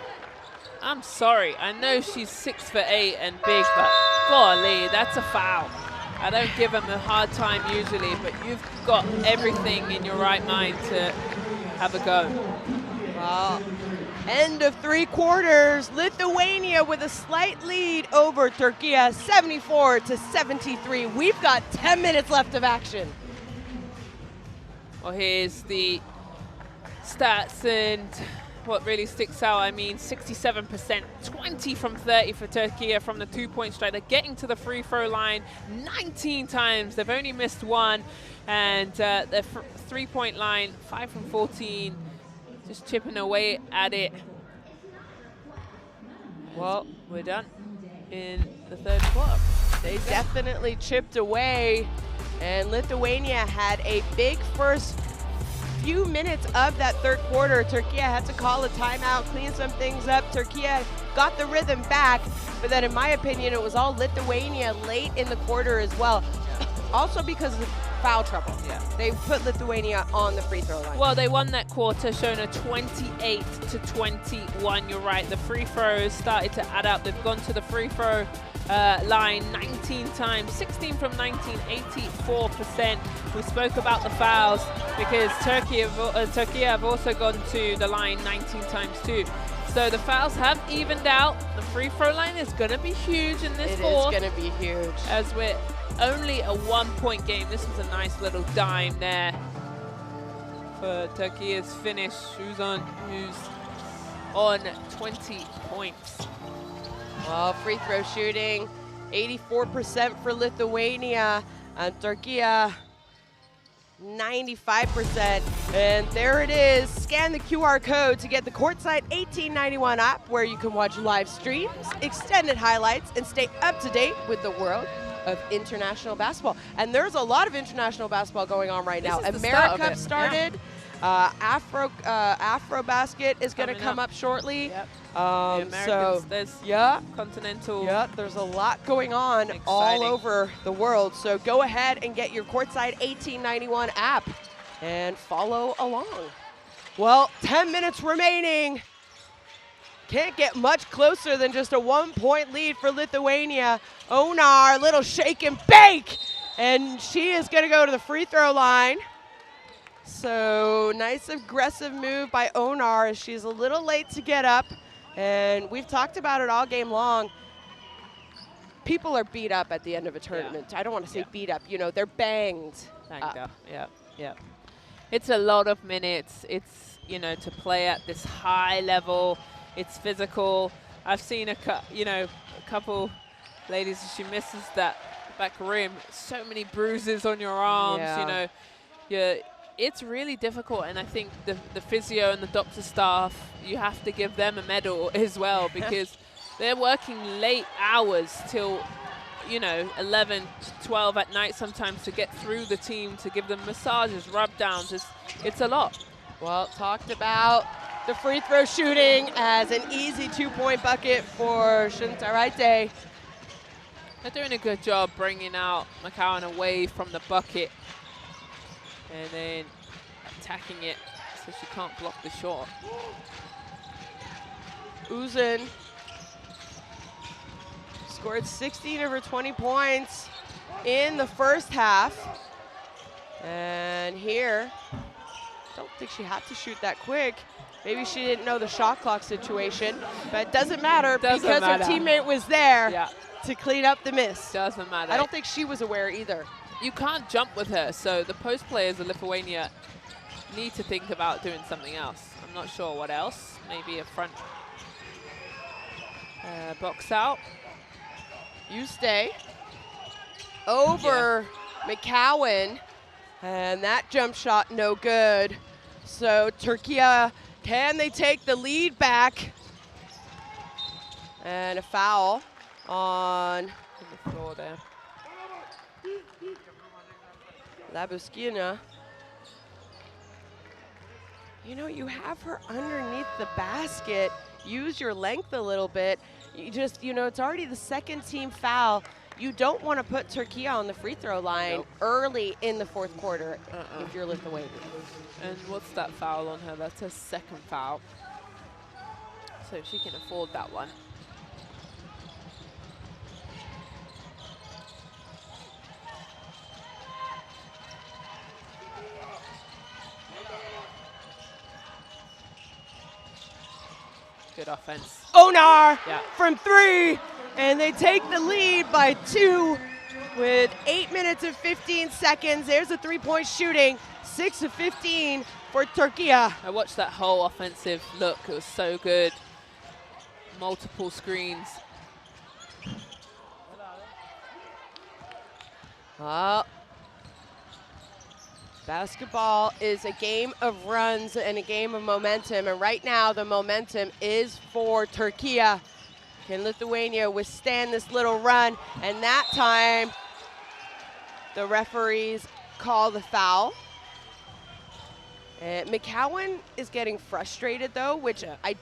I'm sorry. I know she's 6'8" and big, but golly, that's a foul. I don't give them a hard time usually, but you've got everything in your right mind to have a go. Well, end of 3 quarters. Lithuania with a slight lead over Türkiye, 74-73. We've got 10 minutes left of action. Well, here's the stats and what really sticks out. I mean, 67%, 20 from 30 for Türkiye from the 2-point strike. They're getting to the free throw line 19 times. They've only missed 1. And their 3-point line, 5 from 14, just chipping away at it. Well, we're done in the 3rd quarter. They definitely chipped away. And Lithuania had a big first few minutes of that third quarter. Türkiye had to call a timeout, clean some things up. Türkiye got the rhythm back, but then in my opinion, it was all Lithuania late in the quarter as well. Also because of foul trouble. Yeah. They put Lithuania on the free throw line. Well, they won that quarter, showing a 28-21. You're right. The free throws started to add up. They've gone to the free throw line 19 times, 16 from 19, 84%. We spoke about the fouls because Türkiye have also gone to the line 19 times too. So the fouls have evened out. The free throw line is going to be huge in this fourth. It is going to be huge. As we're only a 1-point game. This was a nice little dime there for Türkiye's finish. Who's on 20 points. Well, free throw shooting, 84% for Lithuania, and Türkiye, 95%. And there it is. Scan the QR code to get the Courtside 1891 app, where you can watch live streams, extended highlights, and stay up to date with the world of international basketball. And there's a lot of international basketball going on right now. AmeriCup started. Yeah. AfroBasket is going to come up shortly. Yep. So there's continental. Yeah, there's a lot going on all over the world. So go ahead and get your Courtside 1891 app and follow along. Well, 10 minutes remaining. Can't get much closer than just a 1-point lead for Lithuania. Onar, little shake and bake. And she is going to go to the free throw line. So nice aggressive move by Onar as she's a little late to get up. And we've talked about it all game long. People are beat up at the end of a tournament. Yeah. I don't want to say beat up. You know, they're banged up. Yeah. It's a lot of minutes. It's, you know, to play at this high level. It's physical. I've seen a couple ladies, she misses that back rim. So many bruises on your arms, you know. It's really difficult, and I think the physio and the doctor staff, you have to give them a medal as well because they're working late hours till, you know, 11, 12 at night sometimes to get through the team, to give them massages, rub downs. It's a lot. Well, talked about the free throw shooting as an easy 2-point bucket for Shintaraite. They're doing a good job bringing out McCowan away from the bucket and then attacking it so she can't block the shot. Uzun scored 16 of her 20 points in the first half. And here, don't think she had to shoot that quick. Maybe she didn't know the shot clock situation, but it doesn't matter because her teammate was there to clean up the miss. Doesn't matter. I don't think she was aware either. You can't jump with her, so the post players of Lithuania need to think about doing something else. I'm not sure what else. Maybe a front box out. You stay over McCowan, and that jump shot no good. So Türkiye, can they take the lead back? And a foul on the floor there. Labuskina. You know, you have her underneath the basket. Use your length a little bit. You just, you know, it's already the second team foul. You don't want to put Türkiye on the free throw line early in the fourth quarter if you're Lithuania. And what's that foul on her? That's her second foul. So she can afford that one. Good offense. Onar from 3, and they take the lead by 2 with 8 minutes and 15 seconds. There's a 3-point shooting, 6 of 15 for Türkiye. I watched that whole offensive look. It was so good. Multiple screens. Basketball is a game of runs and a game of momentum, and right now the momentum is for Türkiye. Can Lithuania withstand this little run? And that time, the referees call the foul. McCowan is getting frustrated though, which I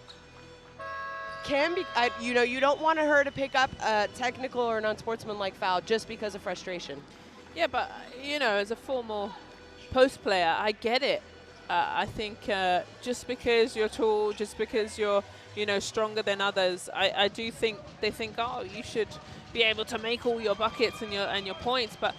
can be, you know, you don't want her to pick up a technical or an unsportsmanlike foul just because of frustration. Yeah, but, you know, as a former post player, I get it. I think just because you're tall, just because you're, you know, stronger than others, I do think they think, oh, you should be able to make all your buckets and your points. But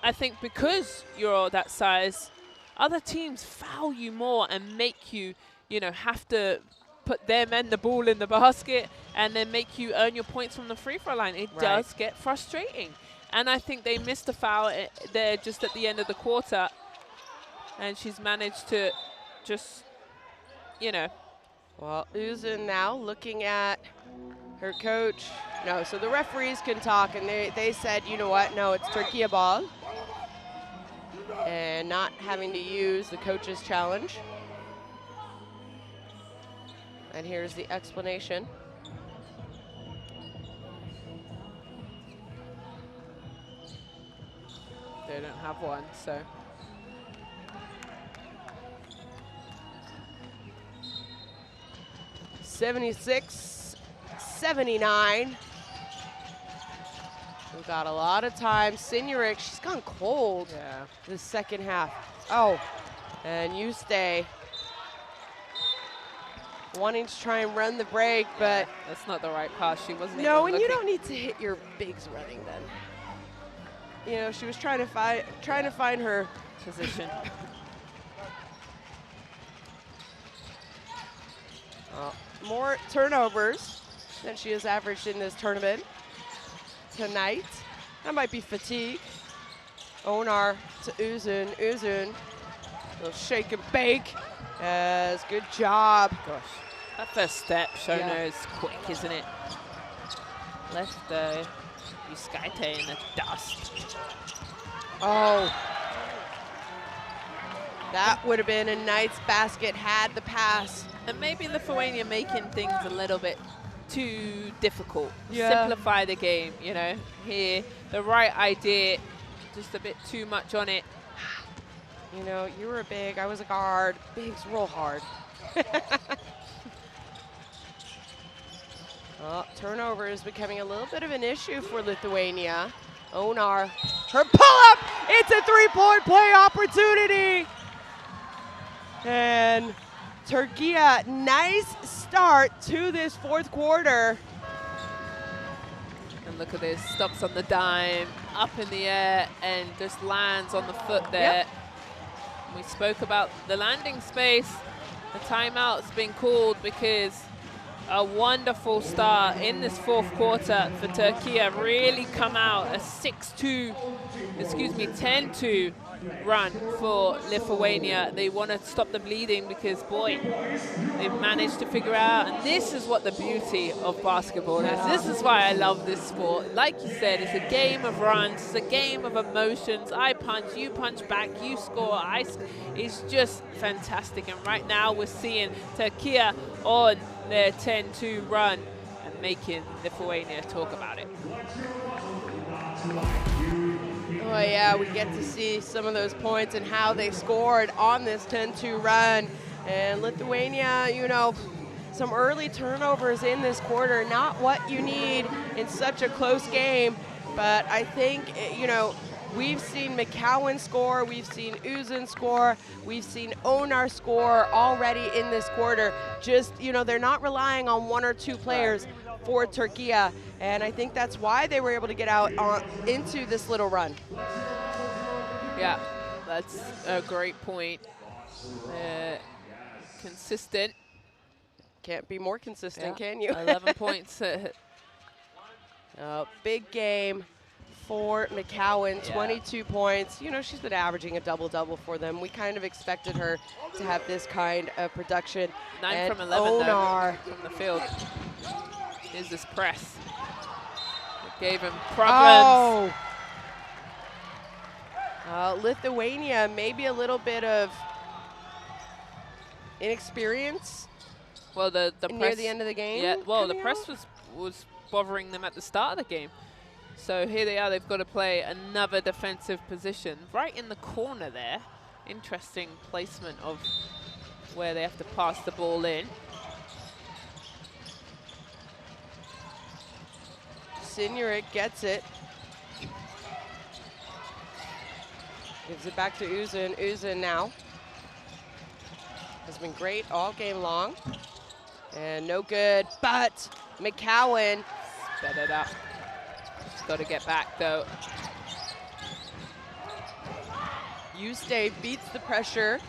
I think because you're that size, other teams foul you more and make you, you know, have to put them and the ball in the basket and then make you earn your points from the free throw line. It does get frustrating. And I think they missed a foul there just at the end of the quarter. And she's managed to just, you know. Well, Uzun now looking at her coach. No, so the referees can talk, and they said, you know what, no, it's Türkiye ball. And not having to use the coach's challenge. And here's the explanation. They don't have one, so. $76-79. We've got a lot of time. Sinjuric, she's gone cold this second half. Oh, and you stay. Wanting to try and run the break, but that's not the right pass. She wasn't. No, even and you looking. don't need to hit your bigs running then. You know, she was trying to find her position. More turnovers than she has averaged in this tournament tonight. That might be fatigue. Onar to Uzun. Uzun, little shake and bake. Yes, good job. Gosh, that first step, Shona, is quick, isn't it? Left Yuskaite in the dust. Oh. That would have been a nice basket had the pass. And maybe Lithuania making things a little bit too difficult. Yeah. Simplify the game, you know. Here, the right idea, just a bit too much on it. You know, you were a big, I was a guard. Bigs roll hard. Turnover is becoming a little bit of an issue for Lithuania. Onar, her pull-up! It's a three-point play opportunity! And Türkiye, nice start to this fourth quarter. And look at this, stops on the dime, up in the air, and just lands on the foot there. Yep. We spoke about the landing space. The timeout's been called because a wonderful start in this fourth quarter for Türkiye. Really come out a 10-2 run for Lithuania. They want to stop the bleeding because, boy, they've managed to figure out. And this is what the beauty of basketball is. This is why I love this sport. Like you said, it's a game of runs. It's a game of emotions. I punch, you punch back, you score. It's just fantastic. And right now we're seeing Türkiye on their 10-2 run and making Lithuania talk about it. Oh yeah, we get to see some of those points and how they scored on this 10-2 run. And Lithuania, you know, some early turnovers in this quarter, not what you need in such a close game. But I think, you know, we've seen McCowan score, we've seen Uzun score, we've seen Onar score already in this quarter. Just, you know, they're not relying on one or two players for Türkiye, and I think that's why they were able to get out into this little run. Yeah, that's a great point. Consistent. Can't be more consistent, can you? 11 points. Big game for McCowan, 22 points. You know, she's been averaging a double-double for them. We kind of expected her to have this kind of production. 9 from 11 Onar from the field. Is this press? It gave him problems. Lithuania, maybe a little bit of inexperience. Well, the near press the end of the game. Yeah. Well, the press was bothering them at the start of the game. So here they are, they've got to play another defensive position right in the corner there. Interesting placement of where they have to pass the ball in. Signoret gets it. Gives it back to Uzun. Uzun now has been great all game long. And no good, but McCowan sped it up. Just got to get back though. Eustace beats the pressure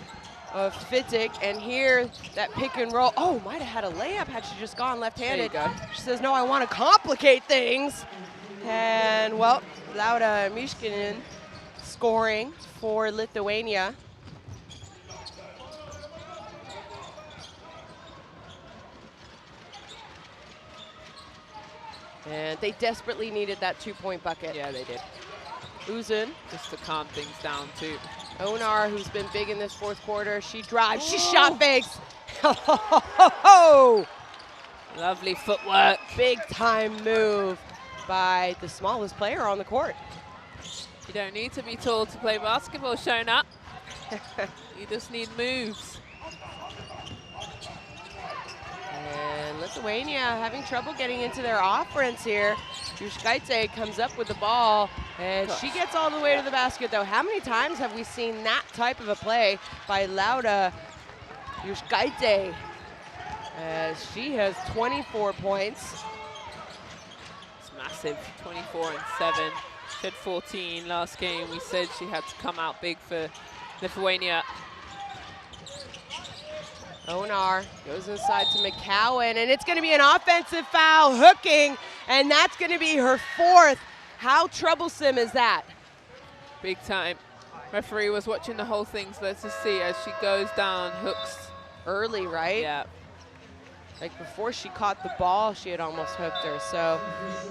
of Fittick, and here that pick and roll. Oh, might have had a layup had she just gone left-handed. There you go. She says, no, I want to complicate things. And well, Lauda Mishkinen scoring for Lithuania. And they desperately needed that 2-point bucket. Yeah, they did. Uzun. Just to calm things down too. Onar, who's been big in this fourth quarter, she drives, she shot fakes. Oh, lovely footwork. Big time move by the smallest player on the court. You don't need to be tall to play basketball, Shona. You just need moves. And Lithuania having trouble getting into their offense here. Juškaitė comes up with the ball, and she gets all the way to the basket, though. How many times have we seen that type of a play by Lauda Juškaitė? As she has 24 points. It's massive, 24 and 7. She had 14 last game. We said she had to come out big for Lithuania. Onar goes inside to McCowan, and it's going to be an offensive foul, hooking, and that's going to be her 4th. How troublesome is that? Big time. Referee was watching the whole thing, so let's just see as she goes down, hooks. Early, right? Yeah. Like before she caught the ball, she had almost hooked her. So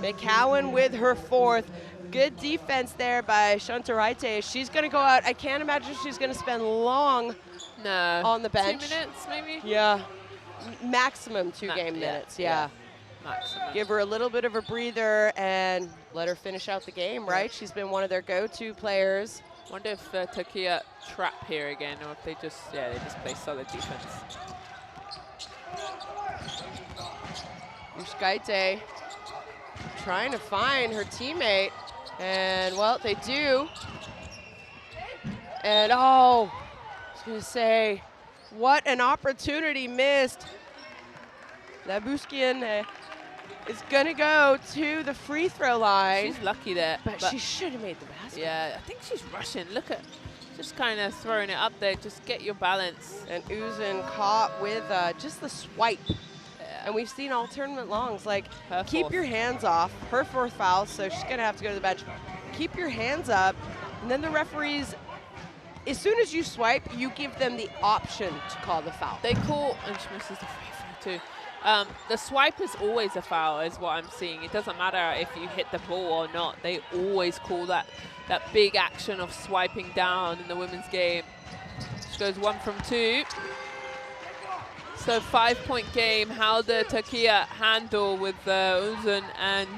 McCowan with her 4th. Good defense there by Shantaraite. She's going to go out. I can't imagine she's going to spend long on the bench. 2 minutes, maybe? Yeah. Maximum 2 game minutes, yeah. Maximum. Give her a little bit of a breather and let her finish out the game, right? She's been one of their go-to players. Wonder if Türkiye trap here again, or if they just play solid defense. Juškaitė trying to find her teammate, and well, they do. And oh, I was gonna say, what an opportunity missed. Labuskian is gonna go to the free throw line. She's lucky there. But she should have made the basket. Yeah, I think she's rushing. Look at, just kind of throwing it up there. Just get your balance. And Uzun caught with just the swipe. And we've seen all tournament longs, like, keep your hands off. Her 4th foul, so she's going to have to go to the bench. Keep your hands up, and then the referees, as soon as you swipe, you give them the option to call the foul. They call, and she misses the free throw too. The swipe is always a foul, is what I'm seeing. It doesn't matter if you hit the ball or not. They always call that big action of swiping down in the women's game. She goes 1 from 2. So 5-point game. How the Türkiye handle with Uzun and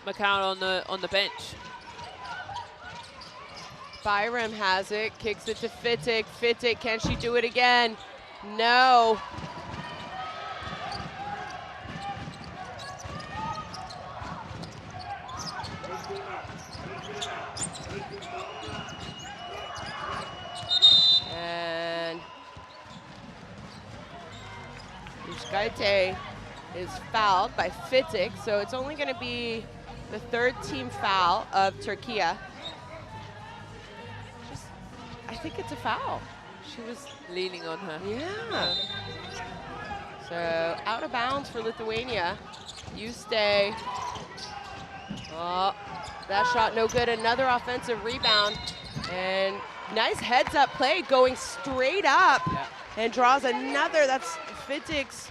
McCowan on the bench. Byram has it, kicks it to Fittick. Fittick, can she do it again? No. And Juškaitė is fouled by Fittick, so it's only going to be the 3rd team foul of Türkiye. I think it's a foul. She was leaning on her. Yeah. So out of bounds for Lithuania. Eustace. Oh, that shot no good. Another offensive rebound. And nice heads-up play going straight up and draws another. That's Fittick's.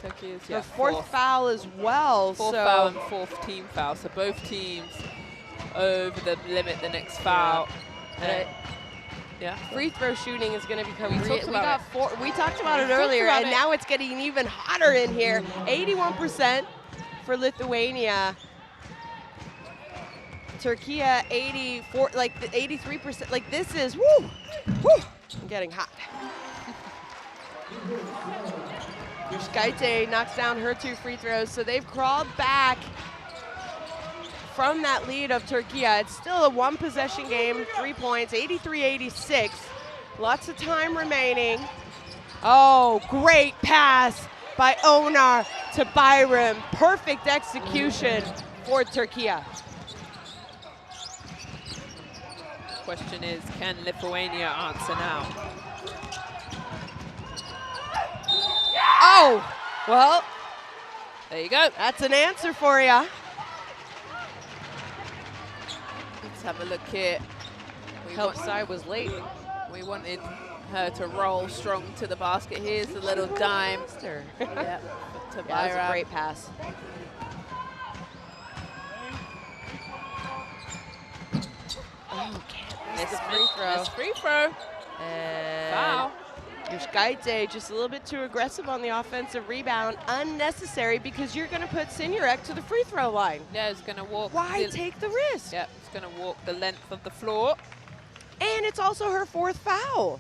Türkiye's, her 4th foul as well. 4th foul and 4th team foul. So both teams over the limit the next foul. And Yeah. Free throw shooting is going to become We talked about we talked about it earlier, and now it's getting even hotter in here. 81% for Lithuania. Türkiye 84, like the 83%. Like this is woo. I'm getting hot. Skyte knocks down her 2 free throws, so they've crawled back from that lead of Türkiye. It's still a 1-possession game, 3 points, 83-86. Lots of time remaining. Oh, great pass by Onar to Bayram. Perfect execution for Türkiye. Question is, can Lithuania answer now? Oh, well, there you go. That's an answer for you. Let's have a look here. Help side was late. We wanted her to roll strong to the basket. Here's the little dime. Yeah, to that was a great pass. Oh, can't miss the free throw. Miss free throw. And foul. Skyte just a little bit too aggressive on the offensive rebound. Unnecessary because you're going to put Sinurek to the free throw line. Yeah, it's going to walk. Why take the risk? Yeah, it's going to walk the length of the floor. And it's also her 4th foul.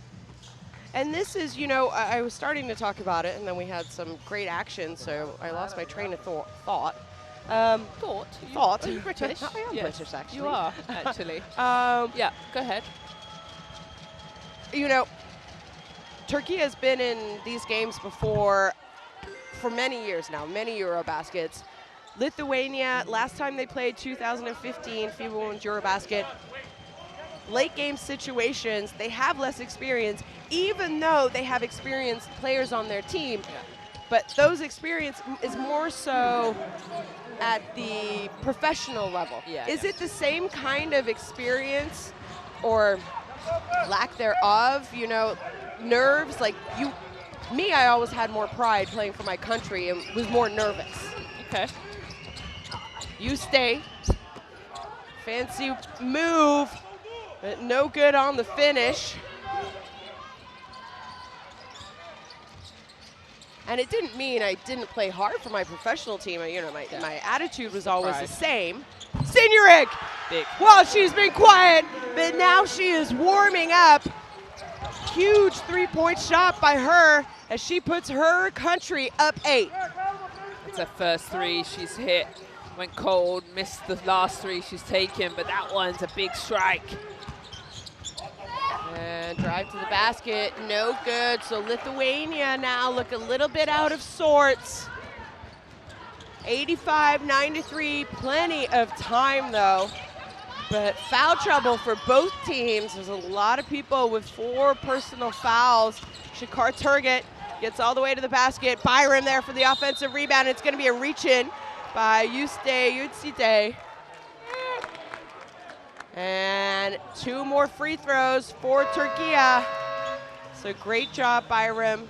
And this is, you know, I was starting to talk about it, and then we had some great action, so I lost my train of thought. Thought? Thought. Are you British? I am British, actually. You are, actually. Yeah, go ahead. You know, Türkiye has been in these games before for many years now, many EuroBaskets. Lithuania, last time they played 2015 FIBA Women EuroBasket, late game situations, they have less experience, even though they have experienced players on their team. Yeah. But those experience is more so at the professional level. Yeah, is it the same kind of experience or lack thereof, you know, nerves? Like I always had more pride playing for my country and was more nervous. Okay. You stay. Fancy move, but no good on the finish. And it didn't mean I didn't play hard for my professional team. You know, my attitude was always the same. Sinurek! Well, she's been quiet, but now she is warming up. Huge 3-point shot by her as she puts her country up 8. It's her first 3 she's hit. Went cold, missed the last 3 she's taken, but that one's a big strike. And drive to the basket, no good. So Lithuania now look a little bit out of sorts. 85-93, plenty of time though. But foul trouble for both teams. There's a lot of people with 4 personal fouls. Shakar Turgut gets all the way to the basket. Bayram there for the offensive rebound. It's going to be a reach-in by Yutsite. And 2 more free throws for Türkiye. So great job, Bayram.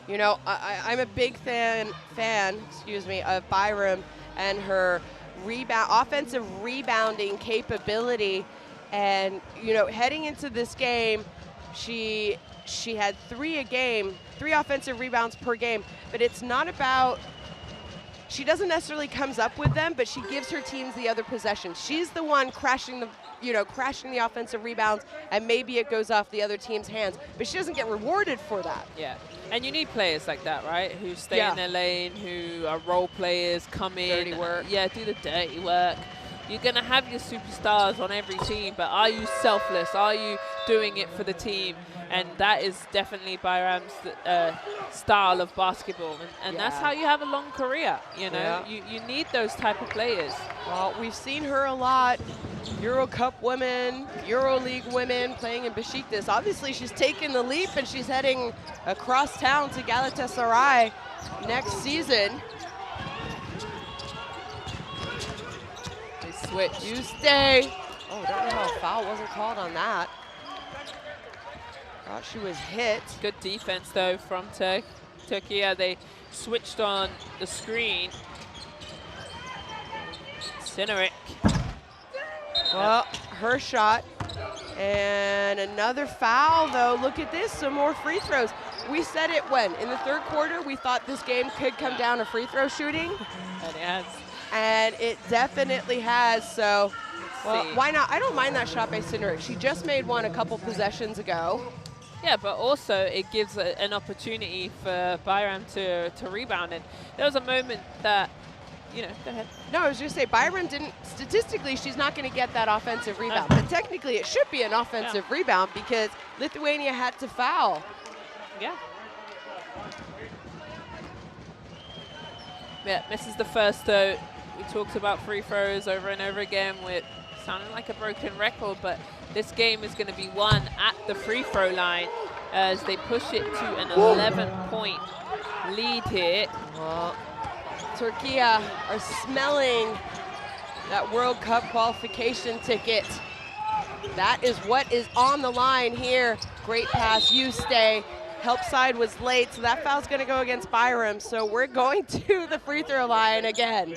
You know, I'm a big fan, of Bayram and her offensive rebounding capability. And, you know, heading into this game, she had 3 a game, 3 offensive rebounds per game. But it's not about, she doesn't necessarily comes up with them, but she gives her teams the other possession. She's the one crashing the offensive rebounds, and maybe it goes off the other team's hands. But she doesn't get rewarded for that. Yeah, and you need players like that, right? Who stay in their lane, who are role players, come in. Dirty work. Yeah, do the dirty work. You're going to have your superstars on every team, but are you selfless? Are you doing it for the team? And that is definitely Bayram's style of basketball. And that's how you have a long career, you know? You need those type of players. Well, we've seen her a lot. Euro Cup women, Euro League women playing in Besiktas. Obviously, she's taken the leap and she's heading across town to Galatasaray next season. They switch. You stay. Oh, I don't know how a foul wasn't called on that. Thought she was hit. Good defense, though, from Türkiye. They switched on the screen. Sinurek. Well, her shot And another foul, though. Look at this, some more free throws. We said it when? In the third quarter, we thought this game could come down to free throw shooting. And it has. And it definitely has, so, well, why not? I don't mind that shot by Cindric. She just made one a couple possessions ago. Yeah, but also it gives an opportunity for Bayram to rebound. And there was a moment that, you know, go ahead. No, I was just saying, Bayram didn't, statistically, she's not going to get that offensive rebound. But technically, it should be an offensive rebound because Lithuania had to foul. Yeah. Yeah, misses the first, though. We talked about free throws over and over again with sounding like a broken record, but this game is going to be won at the free throw line as they push it to an 11-point lead here. Well, Türkiye are smelling that World Cup qualification ticket. That is what is on the line here. Great pass, you stay. Help side was late, so that foul's going to go against Bayram. So we're going to the free throw line again.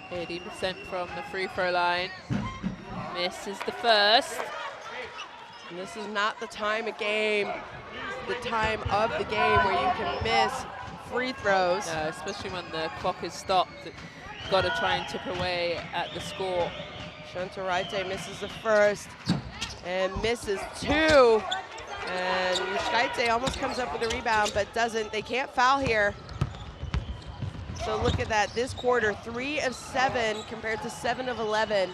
%80 from the free throw line. Misses the first. And this is not the time of game, the time of the game where you can miss free throws. No, especially when the clock is stopped. Got to try and chip away at the score. Shantarajte misses the first and misses two. And Yushkaite almost comes up with a rebound, but doesn't. They can't foul here. So look at that. This quarter, 3 of 7 compared to 7 of 11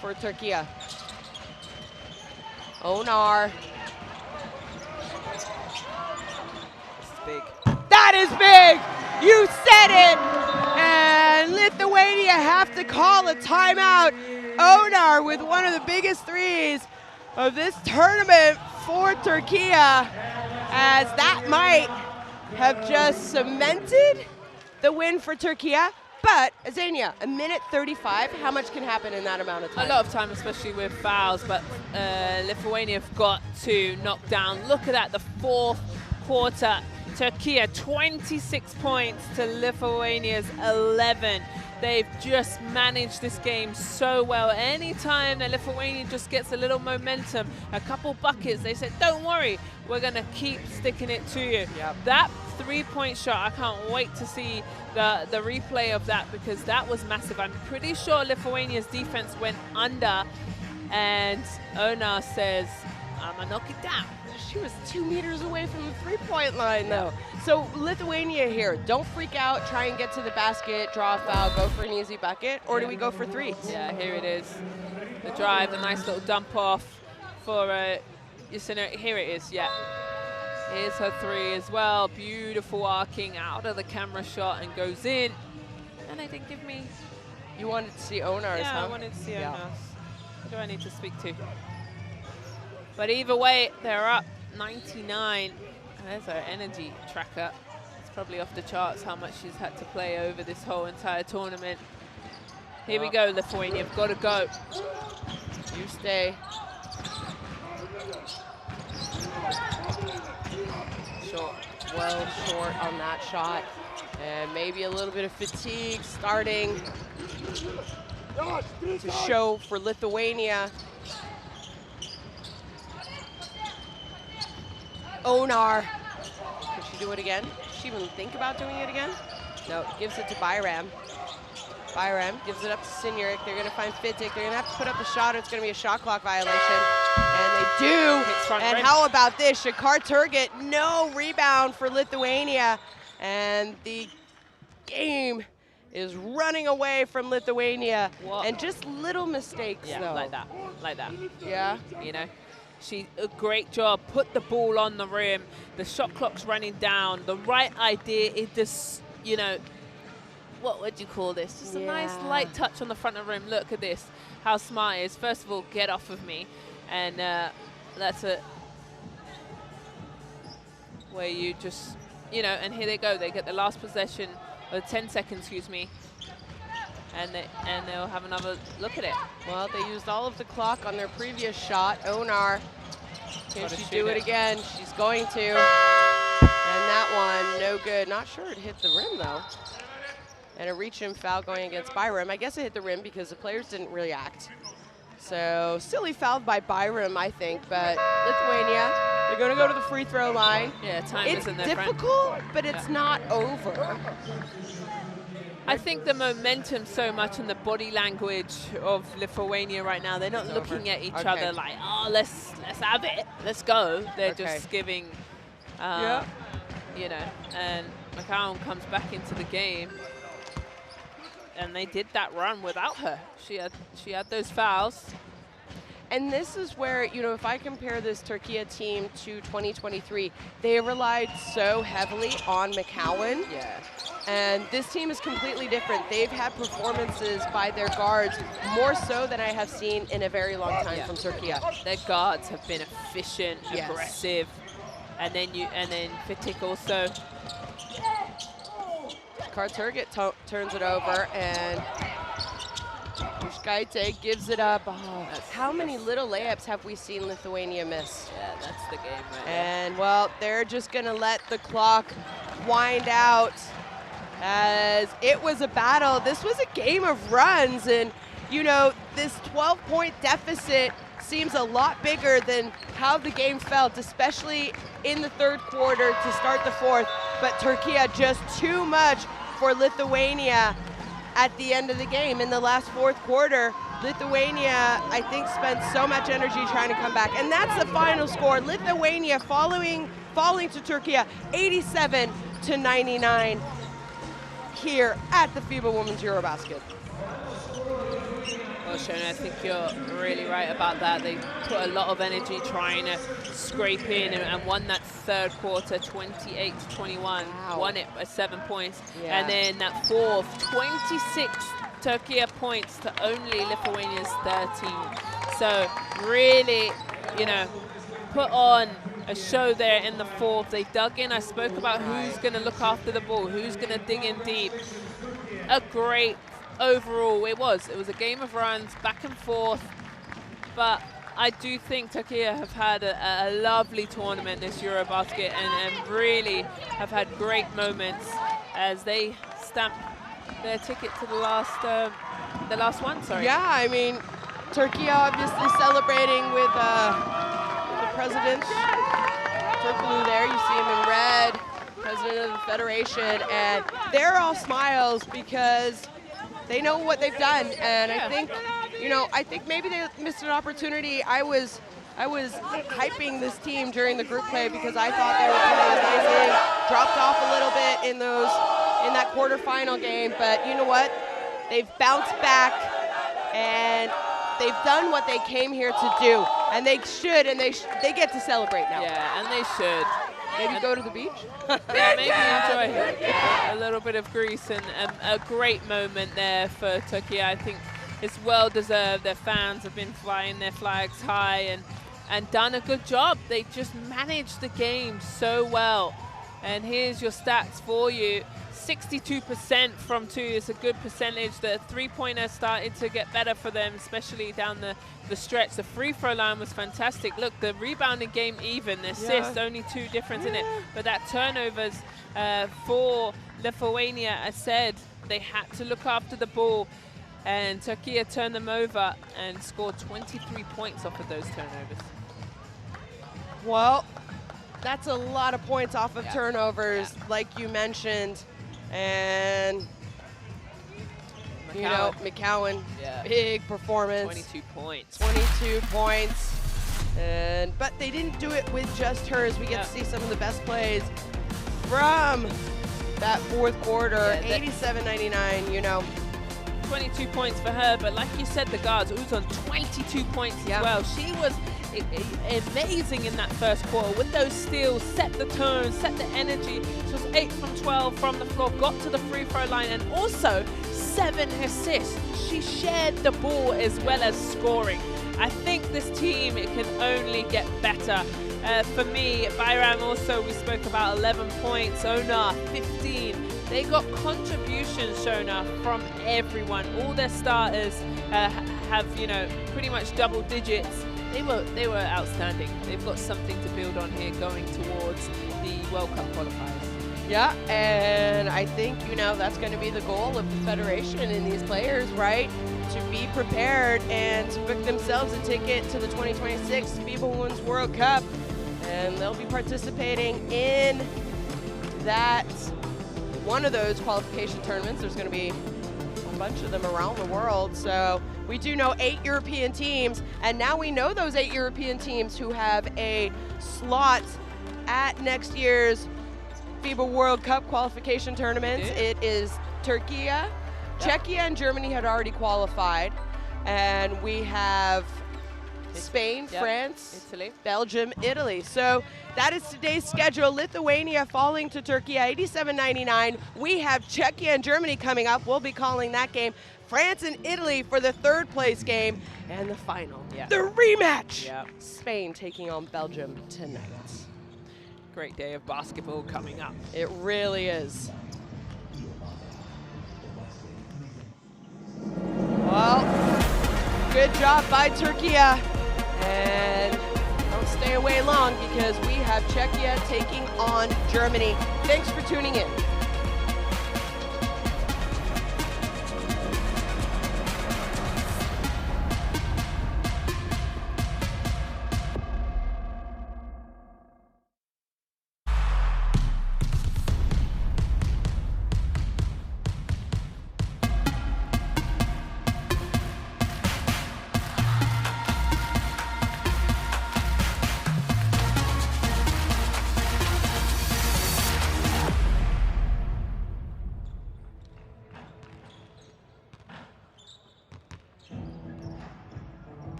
for Türkiye. Onar. This is big. That is big! You said it! And Lithuania have to call a timeout. Onar with one of the biggest threes of this tournament for Türkiye, as that might have just cemented the win for Türkiye. But, Azania, a minute 35, how much can happen in that amount of time? A lot of time, especially with fouls, but Lithuania have got to knock down. Look at that, the fourth quarter. Türkiye, 26 points to Lithuania's 11. They've just managed this game so well. Anytime that Lithuania just gets a little momentum, a couple buckets, they said, don't worry, we're going to keep sticking it to you. Yep. That three-point shot, I can't wait to see the replay of that because that was massive. I'm pretty sure Lithuania's defense went under, and Onar says, I'm going to knock it down. She was 2 meters away from the three-point line, though. So Lithuania here, don't freak out, try and get to the basket, draw a foul, go for an easy bucket, or do we go for threes? Yeah, here it is. The drive, the nice little dump off for Yusina. Here it is, yeah. Here's her three as well. Beautiful arcing out of the camera shot and goes in. And they didn't give me... You wanted to see Onar's, yeah, huh? I wanted to see Onar's. Who do I need to speak to? But either way, they're up 99. And there's our energy tracker. It's probably off the charts how much she's had to play over this whole entire tournament. Here we go, Lithuania. Got to go. You stay. Short, well short on that shot. And maybe a little bit of fatigue starting to show for Lithuania. Onar. Can she do it again? Does she even think about doing it again? No, gives it to Bayram. Bayram gives it up to Cindric. They're going to find Fittic. They're going to have to put up a shot or it's going to be a shot clock violation. And they do. And how about this? Shakar Turgut, no rebound for Lithuania. And the game is running away from Lithuania. What? And just little mistakes, though. Like that. Like that. Yeah. You know? She a great job, put the ball on the rim, the shot clock's running down, the right idea, it just, you know, what would you call this? Just a nice light touch on the front of the rim. Look at this, how smart it is. First of all, get off of me. And that's it. Where you just, you know, and here they go. They get the last possession, or 10 seconds, excuse me. And they'll have another look at it. Well, they used all of the clock on their previous shot. Onar Can she do it again? She's going to. And that one, no good. Not sure it hit the rim, though. And a reach-in foul going against Byram. I guess it hit the rim because the players didn't react. So silly fouled by Byram, I think. But Lithuania, they're going to go to the free throw line. Yeah, time is in their friend. It's difficult, but it's not over. I think the momentum so much in the body language of Lithuania right now. They're not looking at each other like, oh, let's have it, let's go. They're just giving, you know. And McCown comes back into the game, and they did that run without her. She had those fouls. And this is where, you know, if I compare this Türkiye team to 2023, they relied so heavily on McCowan. Yeah. And this team is completely different. They've had performances by their guards more so than I have seen in a very long time from Türkiye. Their guards have been efficient, aggressive, and then Fittik also. Karturgit turns it over, and Ushkaite gives it up. Oh, how many little layups have we seen Lithuania miss? Yeah, that's the game right there. And, well, they're just going to let the clock wind out as it was a battle. This was a game of runs, and, you know, this 12-point deficit seems a lot bigger than how the game felt, especially in the third quarter to start the fourth. But Türkiye just too much for Lithuania at the end of the game. In the last fourth quarter, Lithuania, I think, spent so much energy trying to come back. And that's the final score. Lithuania falling to Türkiye 87-99 here at the FIBA Women's EuroBasket. Well, Shona, I think you're really right about that. They put a lot of energy trying to scrape in and won that third quarter 28-21. Wow. Won it by 7 points. Yeah. And then that fourth, 26 Türkiye points to only Lithuania's 13. So really, you know, put on a show there in the fourth. They dug in. I spoke about who's going to look after the ball, who's going to dig in deep. A great overall, it was a game of runs, back and forth, but I do think Türkiye have had a lovely tournament this EuroBasket and really have had great moments as they stamp their ticket to the last one. Sorry. Yeah, I mean, Türkiye obviously celebrating with the president, Turkoglu there. You see him in red, president of the federation, and they're all smiles because they know what they've done, and I think, you know, maybe they missed an opportunity. I was hyping this team during the group play because I thought they were playing amazing. Dropped off a little bit in that quarterfinal game, but you know what? They've bounced back, and they've done what they came here to do, and they should, and they get to celebrate now. Yeah, and they should. Maybe go to the beach? Yeah, maybe enjoy a little bit of Greece, and a great moment there for Türkiye. I think it's well deserved. Their fans have been flying their flags high and done a good job. They just managed the game so well. And here's your stats for you. 62% from two is a good percentage. The three-pointer started to get better for them, especially down the stretch. The free throw line was fantastic. Look, the rebounding game even, the assists, only 2 difference in it. But that turnovers for Lithuania, I said, they had to look after the ball, and Türkiye turned them over and scored 23 points off of those turnovers. Well, that's a lot of points off of turnovers, like you mentioned. And, you know, McCowan, big performance. 22 points. 22 points. But they didn't do it with just her, as we get to see some of the best plays from that fourth quarter. 87-99, you know. 22 points for her, but like you said, the guards, it was on 22 points as well. She was amazing in that first quarter with those steals, set the tone, set the energy. She was 8 from 12 from the floor, got to the free throw line, and also 7 assists. She shared the ball as well as scoring. I think this team, it can only get better. For me, Bayram also, we spoke about 11 points, Ona 15. They got contributions, Shona, from everyone. All their starters have, you know, pretty much double digits. They were outstanding. They've got something to build on here going towards the World Cup qualifiers. Yeah, and I think, you know, that's going to be the goal of the Federation and these players, right? To be prepared and to book themselves a ticket to the 2026 FIBA Women's World Cup. And they'll be participating in that, one of those qualification tournaments. There's going to be a bunch of them around the world. So we do know 8 European teams, and now we know those 8 European teams who have a slot at next year's FIBA World Cup qualification tournaments. It is Türkiye, Czechia and Germany had already qualified, and we have Spain, France, Italy, Belgium, Italy. So that is today's schedule. Lithuania falling to Turkey at 87.99. We have Czechia and Germany coming up. We'll be calling that game. France and Italy for the 3rd place game, and the final, the rematch. Spain taking on Belgium tonight. Great day of basketball coming up. It really is. Well, good job by Türkiye. And don't stay away long because we have Czechia taking on Germany. Thanks for tuning in.